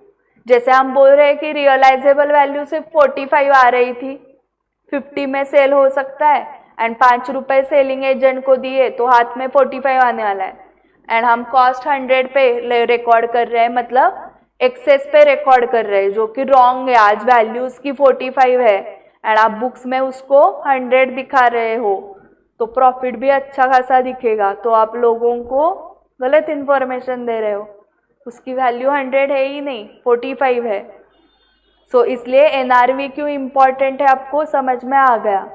जैसे हम बोल रहे हैं कि realizable value सिर्फ 45 आ रही थी, 50 में सेल हो सकता है एंड 5 रुपए सेलिंग एजेंट को दिए तो हाथ में 45 आने वाला है एंड हम कॉस्ट 100 पे रिकॉर्ड कर रहे हैं, मतलब एक्सेस पे रिकॉर्ड कर रहे हैं जो कि रॉन्ग है। आज वैल्यू उसकी 45 है एंड आप बुक्स में उसको 100 दिखा रहे हो तो प्रॉफिट भी अच्छा खासा दिखेगा, तो आप लोगों को गलत इंफॉर्मेशन दे रहे हो। उसकी वैल्यू 100 है ही नहीं, 45 है। सो इसलिए एनआरवी क्यों इम्पॉर्टेंट है आपको समझ में आ गया।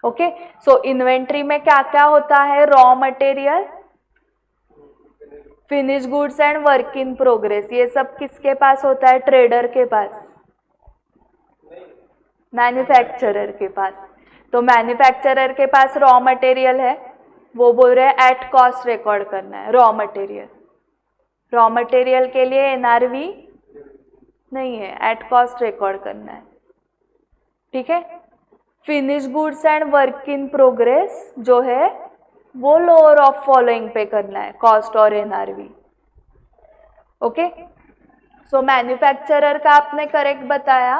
ओके, सो इन्वेंट्री में क्या क्या होता है, raw material, finish goods and work in progress. ये सब किसके पास होता है, ट्रेडर के पास, मैन्युफैक्चरर के पास। तो मैन्युफैक्चरर के पास रॉ मटेरियल है, वो बोल रहे हैं एट कॉस्ट रिकॉर्ड करना है रॉ मटेरियल। रॉ मटेरियल के लिए एनआरवी नहीं है, एट कॉस्ट रिकॉर्ड करना है, ठीक है। Finish goods and work in progress जो है वो लोअर ऑफ फॉलोइंग पे करना है, कॉस्ट और एनआरवी। ओके, सो मैन्युफैक्चरर का आपने करेक्ट बताया।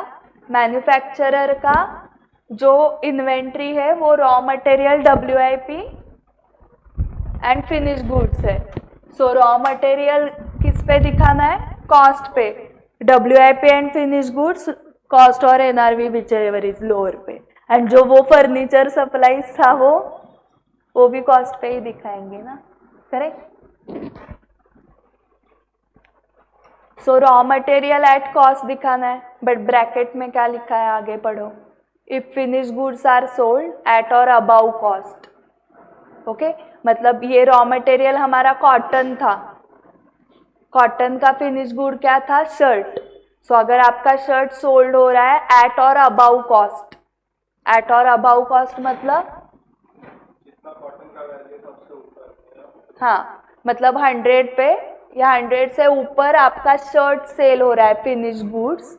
मैन्युफैक्चरर का जो इन्वेंट्री है वो raw material WIP and finish goods है। सो रॉ मटेरियल किस पे दिखाना है, कॉस्ट पे, WIP and finish goods cost और NRV whichever is lower पे। एंड जो वो फर्नीचर सप्लाईज था वो भी कॉस्ट पे ही दिखाएंगे ना, correct. So raw material at cost दिखाना है, बट ब्रैकेट में क्या लिखा है आगे पढ़ो, if finish goods are sold at or above cost. Okay, मतलब ये रॉ मटेरियल हमारा कॉटन था, कॉटन का फिनिश गुड क्या था, शर्ट। सो अगर आपका शर्ट सोल्ड हो रहा है eight or above cost, eight or above cost मतलब जितना कॉटन का वैल्यू सबसे ऊपर, हाँ मतलब 100 पे या 100 से ऊपर आपका शर्ट सेल हो रहा है फिनिश गुड्स,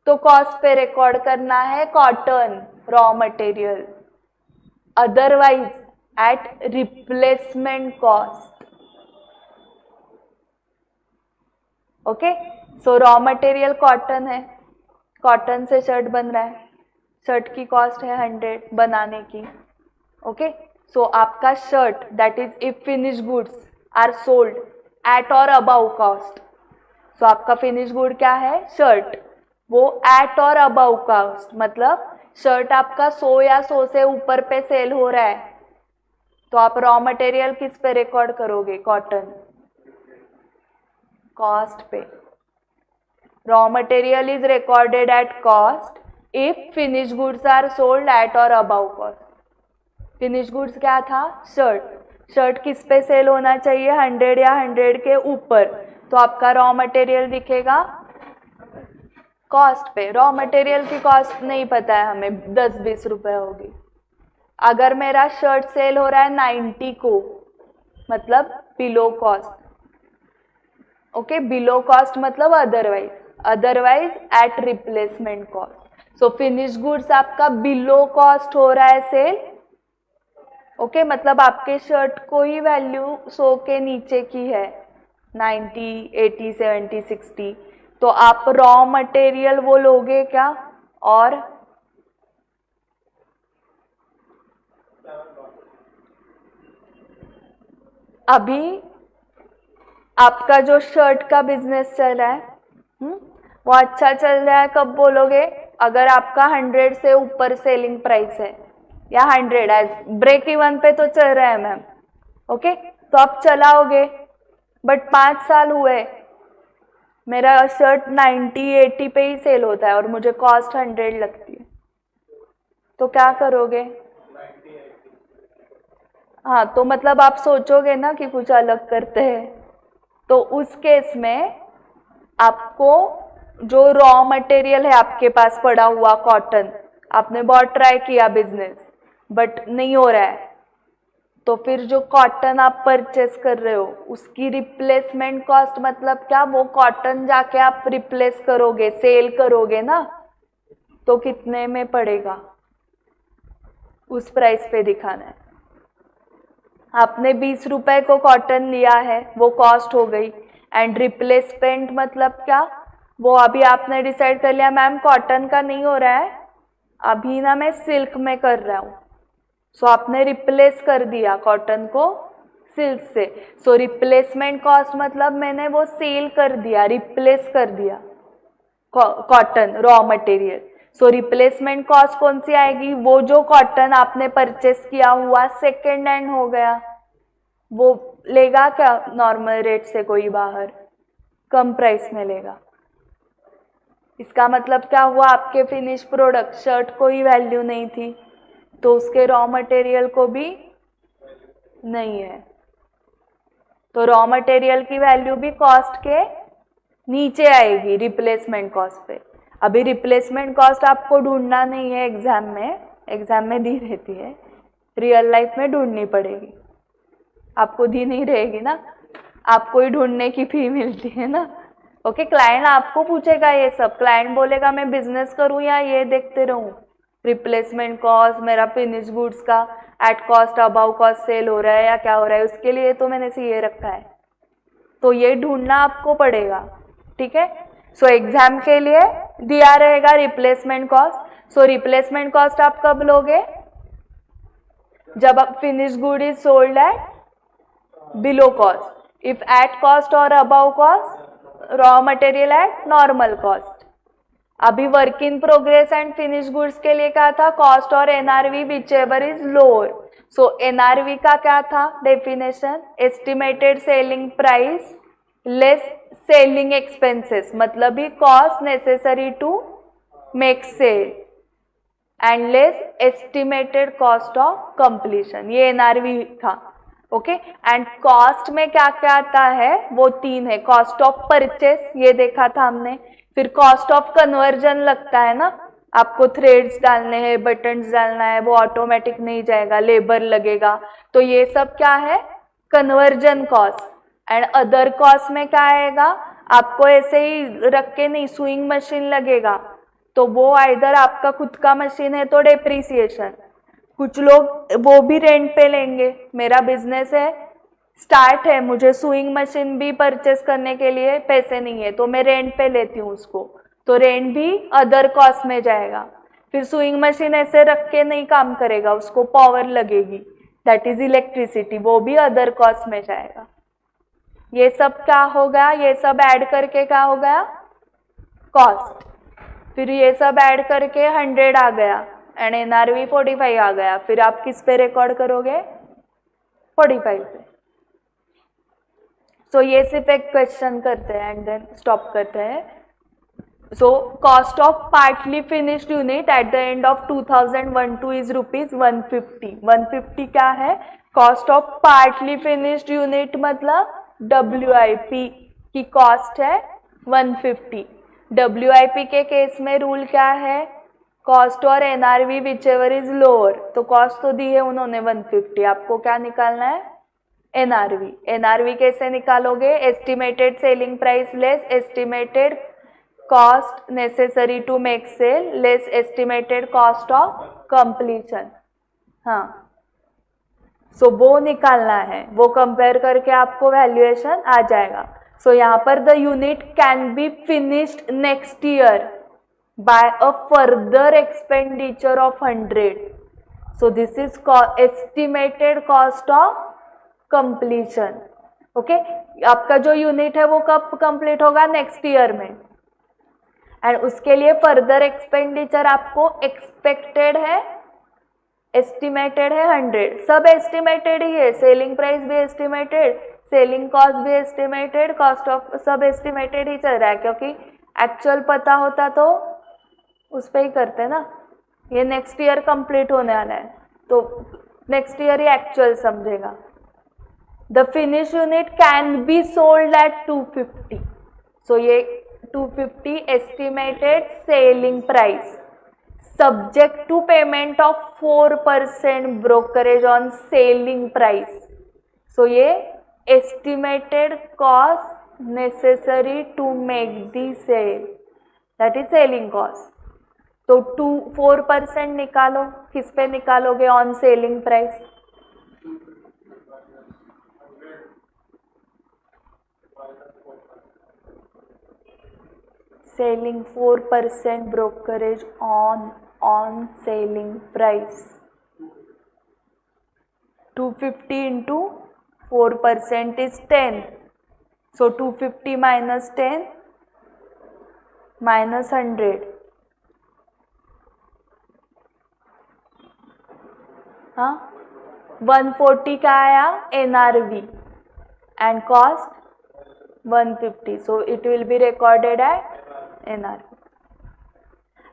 तो कॉस्ट पे रिकॉर्ड करना है cotton raw material, otherwise at replacement cost. Okay, so raw material cotton है, कॉटन से शर्ट बन रहा है, शर्ट की कॉस्ट है 100 बनाने की। ओके, सो आपका shirt that is if finish goods are sold at or above cost, so आपका फिनिश गुड क्या है, शर्ट, वो एट और अबाउ कॉस्ट, मतलब शर्ट आपका 100 या 100 से ऊपर पे सेल हो रहा है, तो आप रॉ मटेरियल किस पे रिकॉर्ड करोगे, कॉटन, कॉस्ट पे। Raw material is recorded at cost if finish goods are sold at or above cost. Finish goods क्या था, शर्ट, शर्ट किस पे सेल होना चाहिए, 100 या 100 के ऊपर, तो आपका रॉ मटेरियल दिखेगा कॉस्ट पे। रॉ मटेरियल की कॉस्ट नहीं पता है हमें, 10-20 रुपए होगी। अगर मेरा शर्ट सेल हो रहा है 90 को, मतलब below cost, okay, below cost मतलब otherwise at replacement cost. So finish goods आपका बिलो कॉस्ट हो रहा है सेल। ओके, मतलब आपके शर्ट को ही वैल्यू 100 के नीचे की है, 90, 80, 70, 60, तो आप रॉ मटेरियल वो लोगे क्या? और अभी आपका जो शर्ट का बिजनेस चल रहा है वो अच्छा चल रहा है कब बोलोगे? अगर आपका 100 से ऊपर सेलिंग प्राइस है या 100 एज ब्रेक इवन पे तो चल रहा है मैम। ओके, तो आप चलाओगे, बट 5 साल हुए, मेरा शर्ट 90, 80 पे ही सेल होता है और मुझे कॉस्ट 100 लगती है, तो क्या करोगे? हाँ, तो मतलब आप सोचोगे ना कि कुछ अलग करते हैं। तो उस केस में आपको जो रॉ मटेरियल है आपके पास पड़ा हुआ कॉटन, आपने बहुत ट्राई किया बिजनेस बट नहीं हो रहा है, तो फिर जो कॉटन आप परचेस कर रहे हो उसकी रिप्लेसमेंट कॉस्ट मतलब क्या? वो कॉटन जाके आप रिप्लेस करोगे, सेल करोगे ना, तो कितने में पड़ेगा उस प्राइस पे दिखाना है। आपने 20 रुपए को कॉटन लिया है, वो कॉस्ट हो गई, एंड रिप्लेसमेंट मतलब क्या? वो अभी आपने डिसाइड कर लिया मैम कॉटन का नहीं हो रहा है, अभी ना मैं सिल्क में कर रहा हूँ, सो आपने रिप्लेस कर दिया कॉटन को सिल्क से। सो रिप्लेसमेंट कॉस्ट मतलब मैंने वो सेल कर दिया, रिप्लेस कर दिया कॉटन रॉ मटेरियल। सो रिप्लेसमेंट कॉस्ट कौन सी आएगी? वो जो कॉटन आपने परचेस किया हुआ सेकेंड हैंड हो गया, वो लेगा क्या नॉर्मल रेट से कोई बाहर? कम प्राइस में लेगा। इसका मतलब क्या हुआ? आपके फिनिश प्रोडक्ट शर्ट को ही वैल्यू नहीं थी, तो उसके रॉ मटेरियल को भी नहीं है, तो रॉ मटेरियल की वैल्यू भी कॉस्ट के नीचे आएगी रिप्लेसमेंट कॉस्ट पे। अभी रिप्लेसमेंट कॉस्ट आपको ढूंढना नहीं है एग्जाम में दी रहती है, रियल लाइफ में ढूंढनी पड़ेगी, आपको दी नहीं रहेगी ना, आपको ही ढूंढने की फी मिलती है ना। ओके, क्लाइंट आपको पूछेगा ये सब, क्लाइंट बोलेगा मैं बिजनेस करूं या ये देखते रहूं रिप्लेसमेंट कॉस्ट, मेरा फिनिश गुड्स का at cost above cost sale हो रहा है या क्या हो रहा है, उसके लिए तो मैंने ये रखा है, तो ये ढूंढना आपको पड़ेगा। ठीक है, सो एग्जाम के लिए दिया रहेगा replacement cost. So replacement cost आप कब लोगे? जब आप finish good is sold at below cost, if at cost और above cost, raw material at normal cost. अभी work in progress and finish goods के लिए क्या था? कॉस्ट और NRV whichever is lower. So NRV का क्या था definition? Estimated selling price less selling expenses, मतलब ही cost necessary to make sale and less estimated cost of completion, ये एनआरवी था। ओके, एंड कॉस्ट में क्या क्या आता है? वो 3 है। कॉस्ट ऑफ परचेस, ये देखा था हमने, फिर कॉस्ट ऑफ कन्वर्जन लगता है ना, आपको थ्रेड्स डालने हैं, बटन्स डालना है, वो ऑटोमेटिक नहीं जाएगा, लेबर लगेगा, तो ये सब क्या है? Conversion cost. And other cost में क्या आएगा? आपको ऐसे ही रख के नहीं, सुइंग मशीन लगेगा, तो वो आइदर आपका खुद का मशीन है तो डेप्रीसिएशन, कुछ लोग वो भी रेंट पे लेंगे। मेरा बिजनेस है, स्टार्ट है, मुझे सुइंग मशीन भी परचेस करने के लिए पैसे नहीं है, तो मैं रेंट पे लेती हूँ उसको, तो रेंट भी अदर कॉस्ट में जाएगा। फिर सुइंग मशीन ऐसे रख के नहीं काम करेगा, उसको पावर लगेगी, दैट इज इलेक्ट्रिसिटी, वो भी अदर कॉस्ट में जाएगा। ये सब क्या हो गया? ये सब ऐड करके क्या हो गया? कॉस्ट। फिर ये सब ऐड करके 100 आ गया एंड एनआरवी 45 आ गया, फिर आप किस पे रिकॉर्ड करोगे? 45 पे। सो ये सिर्फ एक क्वेश्चन करते हैं एंड देन स्टॉप करते हैं। सो cost of partly finished unit at the end of 2012 is ₹150। 150 क्या है? Cost of partly finished unit मतलब WIP की कॉस्ट है 150। WIP के केस में रूल क्या है? कॉस्ट और NRV which ever is lower, तो कॉस्ट तो दी है उन्होंने 150, आपको क्या निकालना है? एनआरवी। एनआरवी कैसे निकालोगे? Estimated selling price less estimated cost necessary to make sale less estimated cost of completion. हाँ, सो वो निकालना है, वो कंपेयर करके आपको वैल्यूएशन आ जाएगा। सो यहाँ पर the unit can be finished next year by a further expenditure of 100. So this is estimated cost of completion. Okay, आपका जो यूनिट है वो कब कंप्लीट होगा? नेक्स्ट ईयर में। एंड उसके लिए फर्दर एक्सपेंडिचर आपको एक्सपेक्टेड है, एस्टिमेटेड है 100। सब एस्टिमेटेड ही है, सेलिंग प्राइस भी एस्टिमेटेड, सेलिंग कॉस्ट भी एस्टिमेटेड, कॉस्ट ऑफ सब एस्टिमेटेड ही चल रहा है, क्योंकि एक्चुअल पता होता तो उस पर ही करते ना। ये नेक्स्ट ईयर कंप्लीट होने वाला है तो नेक्स्ट ईयर ही एक्चुअल समझेगा। The finish unit can be sold at 250। सो ये 250 estimated selling price subject to payment of 4% brokerage on selling price. So ये estimated cost necessary to make the sale, that is selling cost. तो 4% निकालो, किस पे निकालोगे? On selling price. selling 4% brokerage on selling price. 250 into 4% is 10. So 250 minus 10 minus 100. हाँ, 140 का आया NRV and cost 150. So it will be recorded at NRV.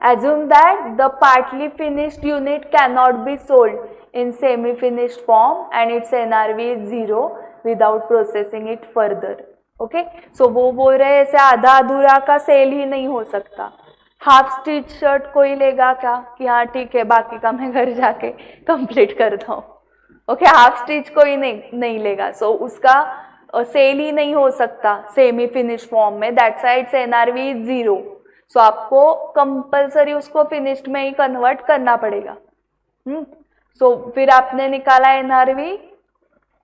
Assume that the partly finished unit cannot be sold in semi-finished form and its NRV is 0 without processing it further. Okay? So वो बोल रहे हैं ऐसे आधा अधूरा का सेल ही नहीं हो सकता। हाफ स्टिच शर्ट कोई लेगा क्या कि हाँ ठीक है बाकी का मैं घर जाके कंप्लीट करता हूँ? ओके, हाफ स्टिच कोई नहीं लेगा। सो उसका सेल ही नहीं हो सकता सेमी फिनिश फॉर्म में, that's why it's NRV is 0। सो आपको कंपल्सरी उसको फिनिश्ड में ही कन्वर्ट करना पड़ेगा। सो फिर आपने निकाला NRV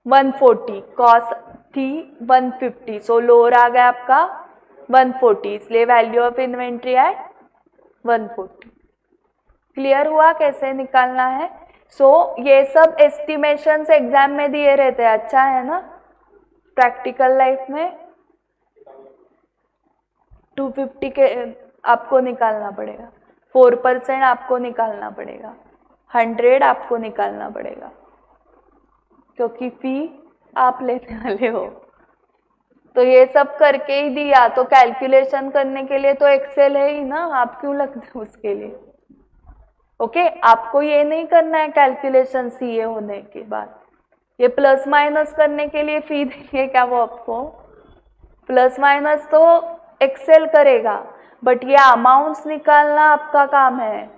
140, कॉस्ट थी 150, सो लोअर आ गया आपका 140, इसलिए value of inventory at 140। Clear हुआ कैसे निकालना है? सो ये सब एस्टिमेशंस एग्जाम में दिए रहते हैं, अच्छा है ना? प्रैक्टिकल लाइफ में 250 के आपको निकालना पड़ेगा, 4% आपको निकालना पड़ेगा, 100 आपको निकालना पड़ेगा, क्योंकि फी आप लेने वाले हो। तो ये सब करके ही दिया, तो कैलकुलेशन करने के लिए तो एक्सेल है ही ना, आप क्यों लगते हो उसके लिए? ओके, आपको ये नहीं करना है कैलकुलेशन सीए होने के बाद। ये प्लस माइनस करने के लिए फी देंगे क्या वो आपको? प्लस माइनस तो एक्सेल करेगा, बट ये अमाउंट्स निकालना आपका काम है।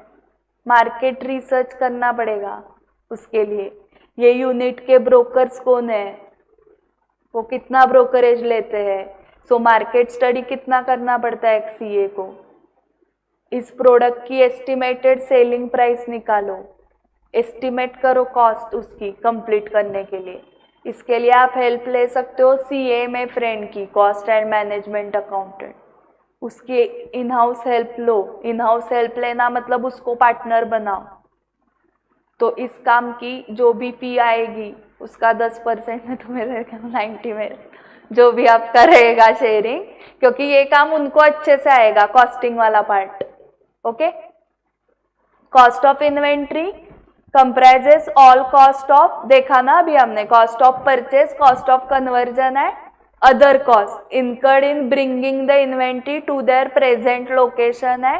मार्केट रिसर्च करना पड़ेगा उसके लिए। ये यूनिट के ब्रोकर्स कौन है, वो कितना ब्रोकरेज लेते हैं, सो मार्केट स्टडी कितना करना पड़ता है एक सीए को। इस प्रोडक्ट की एस्टिमेटेड सेलिंग प्राइस निकालो, एस्टिमेट करो कॉस्ट उसकी कंप्लीट करने के लिए। इसके लिए आप हेल्प ले सकते हो सीए में फ्रेंड की, कॉस्ट एंड मैनेजमेंट अकाउंटेंट, उसकी in house help low. In house help लेना मतलब उसको पार्टनर बनाओ, तो इस काम की जो भी फी आएगी उसका 10% में तुम्हें 90 में जो भी आपका रहेगा शेयरिंग, क्योंकि ये काम उनको अच्छे से आएगा कॉस्टिंग वाला part. Okay, cost of inventory comprises all cost of, देखा ना अभी हमने, cost of purchase, cost of conversion है, other cost incurred in bringing the inventory to their present location है,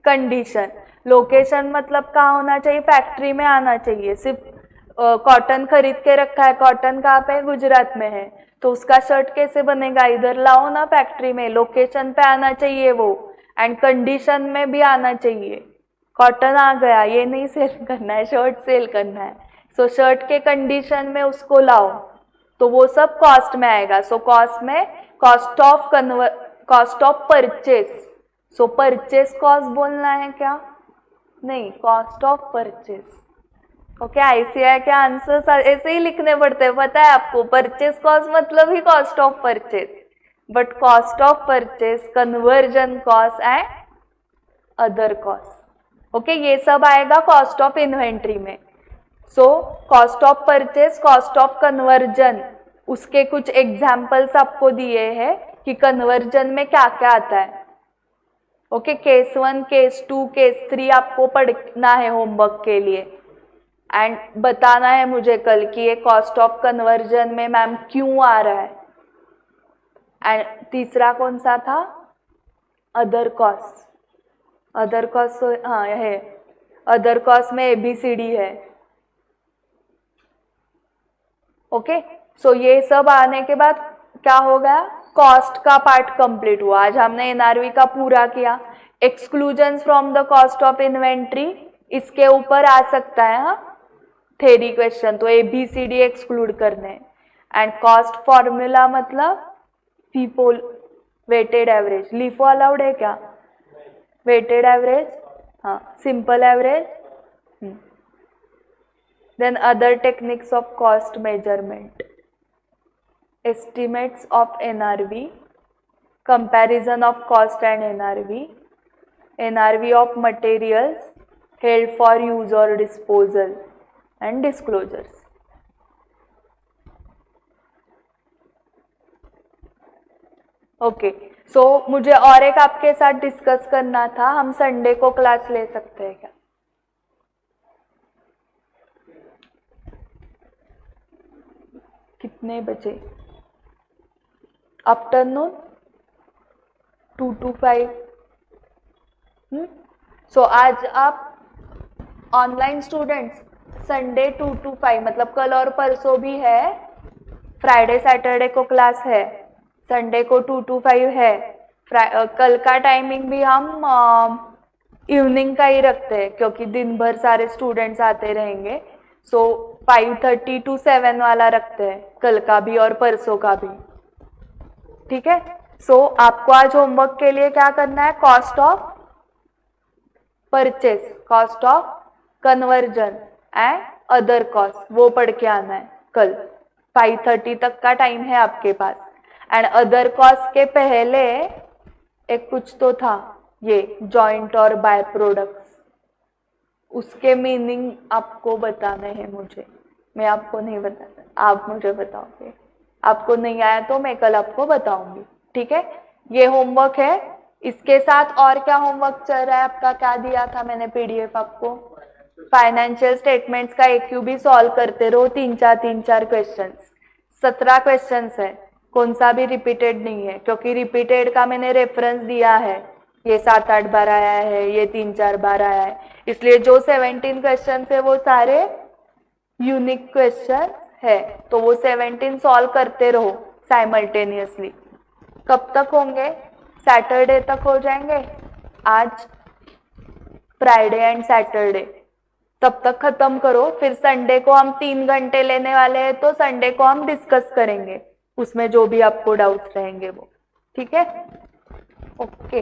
कंडीशन। लोकेशन मतलब कहाँ होना चाहिए? फैक्ट्री में आना चाहिए। सिर्फ कॉटन खरीद के रखा है, कॉटन कहाँ पे? गुजरात में है, तो उसका शर्ट कैसे बनेगा? इधर लाओ ना फैक्ट्री में, लोकेशन पे आना चाहिए वो, एंड कंडीशन में भी आना चाहिए। कॉटन आ गया, ये नहीं सेल करना है, शर्ट सेल करना है, सो शर्ट के कंडीशन में उसको लाओ। तो वो सब कॉस्ट में आएगा. सो कॉस्ट में cost of purchase. So purchase cost बोलना है क्या? नहीं, cost of purchase. Okay, ICI के आंसर्स ऐसे ही लिखने पड़ते हैं, पता है आपको. परचेस कॉस्ट मतलब ही cost of purchase, but cost of purchase, conversion cost and other cost. Okay, ये सब आएगा कॉस्ट ऑफ इन्वेंट्री में. So cost of purchase, cost of conversion, उसके कुछ एग्जाम्पल्स आपको दिए हैं कि कन्वर्जन में क्या क्या आता है. ओके, केस 1, केस 2, केस 3 आपको पढ़ना है होमवर्क के लिए. एंड बताना है मुझे कल कि ये कॉस्ट ऑफ कन्वर्जन में मैम क्यों आ रहा है. एंड तीसरा कौन सा था? Other cost. अदर कॉस्ट हाँ है, अदर कॉस्ट में ABCD है. ओके, सो ये सब आने के बाद क्या हो गया? कॉस्ट का पार्ट कंप्लीट हुआ. आज हमने NRV का पूरा किया. Exclusions from the cost of inventory, इसके ऊपर आ सकता है हाँ थेरी क्वेश्चन, तो ABCD एक्सक्लूड करने. एंड कॉस्ट फॉर्मूला मतलब FIFO, weighted average. LIFO allowed है क्या? वेटेड एवरेज, हाँ, simple average. Then other techniques of cost measurement, estimates of NRV, comparison of cost and NRV, NRV of materials held for use or disposal and disclosures. Okay, so मुझे और एक आपके साथ डिस्कस करना था. हम संडे को क्लास ले सकते हैं क्या? कितने बजे? Afternoon 2 to 5. सो आज आप ऑनलाइन स्टूडेंट्स संडे 2 to 5 मतलब कल और परसों भी है. फ्राइडे सैटरडे को क्लास है, संडे को 2 to 5 है. कल का टाइमिंग भी हम इवनिंग का ही रखते हैं क्योंकि दिन भर सारे स्टूडेंट्स आते रहेंगे. सो 5:30 to 7 वाला रखते हैं, कल का भी और परसों का भी. ठीक है. सो आपको आज होमवर्क के लिए क्या करना है? Cost of purchase, cost of conversion and other cost, वो पढ़ के आना है कल. 5:30 तक का टाइम है आपके पास. एंड अदर कॉस्ट के पहले एक कुछ तो था, ये जॉइंट और बाय प्रोडक्ट्स, उसके मीनिंग आपको बताने हैं मुझे. मैं आपको नहीं बताता, आप मुझे बताओगे. आपको नहीं आया तो मैं कल आपको बताऊंगी. ठीक है, ये होमवर्क है. इसके साथ और क्या होमवर्क चल रहा है आपका? क्या दिया था मैंने PDF आपको? फाइनेंशियल स्टेटमेंट्स का AQ भी सॉल्व करते रहो. 3-4 क्वेश्चंस, 17 क्वेश्चंस है. कौन सा भी रिपीटेड नहीं है क्योंकि रिपीटेड का मैंने रेफरेंस दिया है. ये 7-8 बार आया है, ये 3-4 बार आया है, इसलिए जो 17 क्वेश्चन है वो सारे यूनिक क्वेश्चन है. तो वो 17 सॉल्व करते रहो साइमल्टेनियसली. कब तक होंगे? सैटरडे तक हो जाएंगे. आज फ्राइडे एंड सैटरडे तब तक खत्म करो. फिर संडे को हम 3 घंटे लेने वाले हैं, तो संडे को हम डिस्कस करेंगे उसमें जो भी आपको डाउट्स रहेंगे वो. ठीक है, ओके.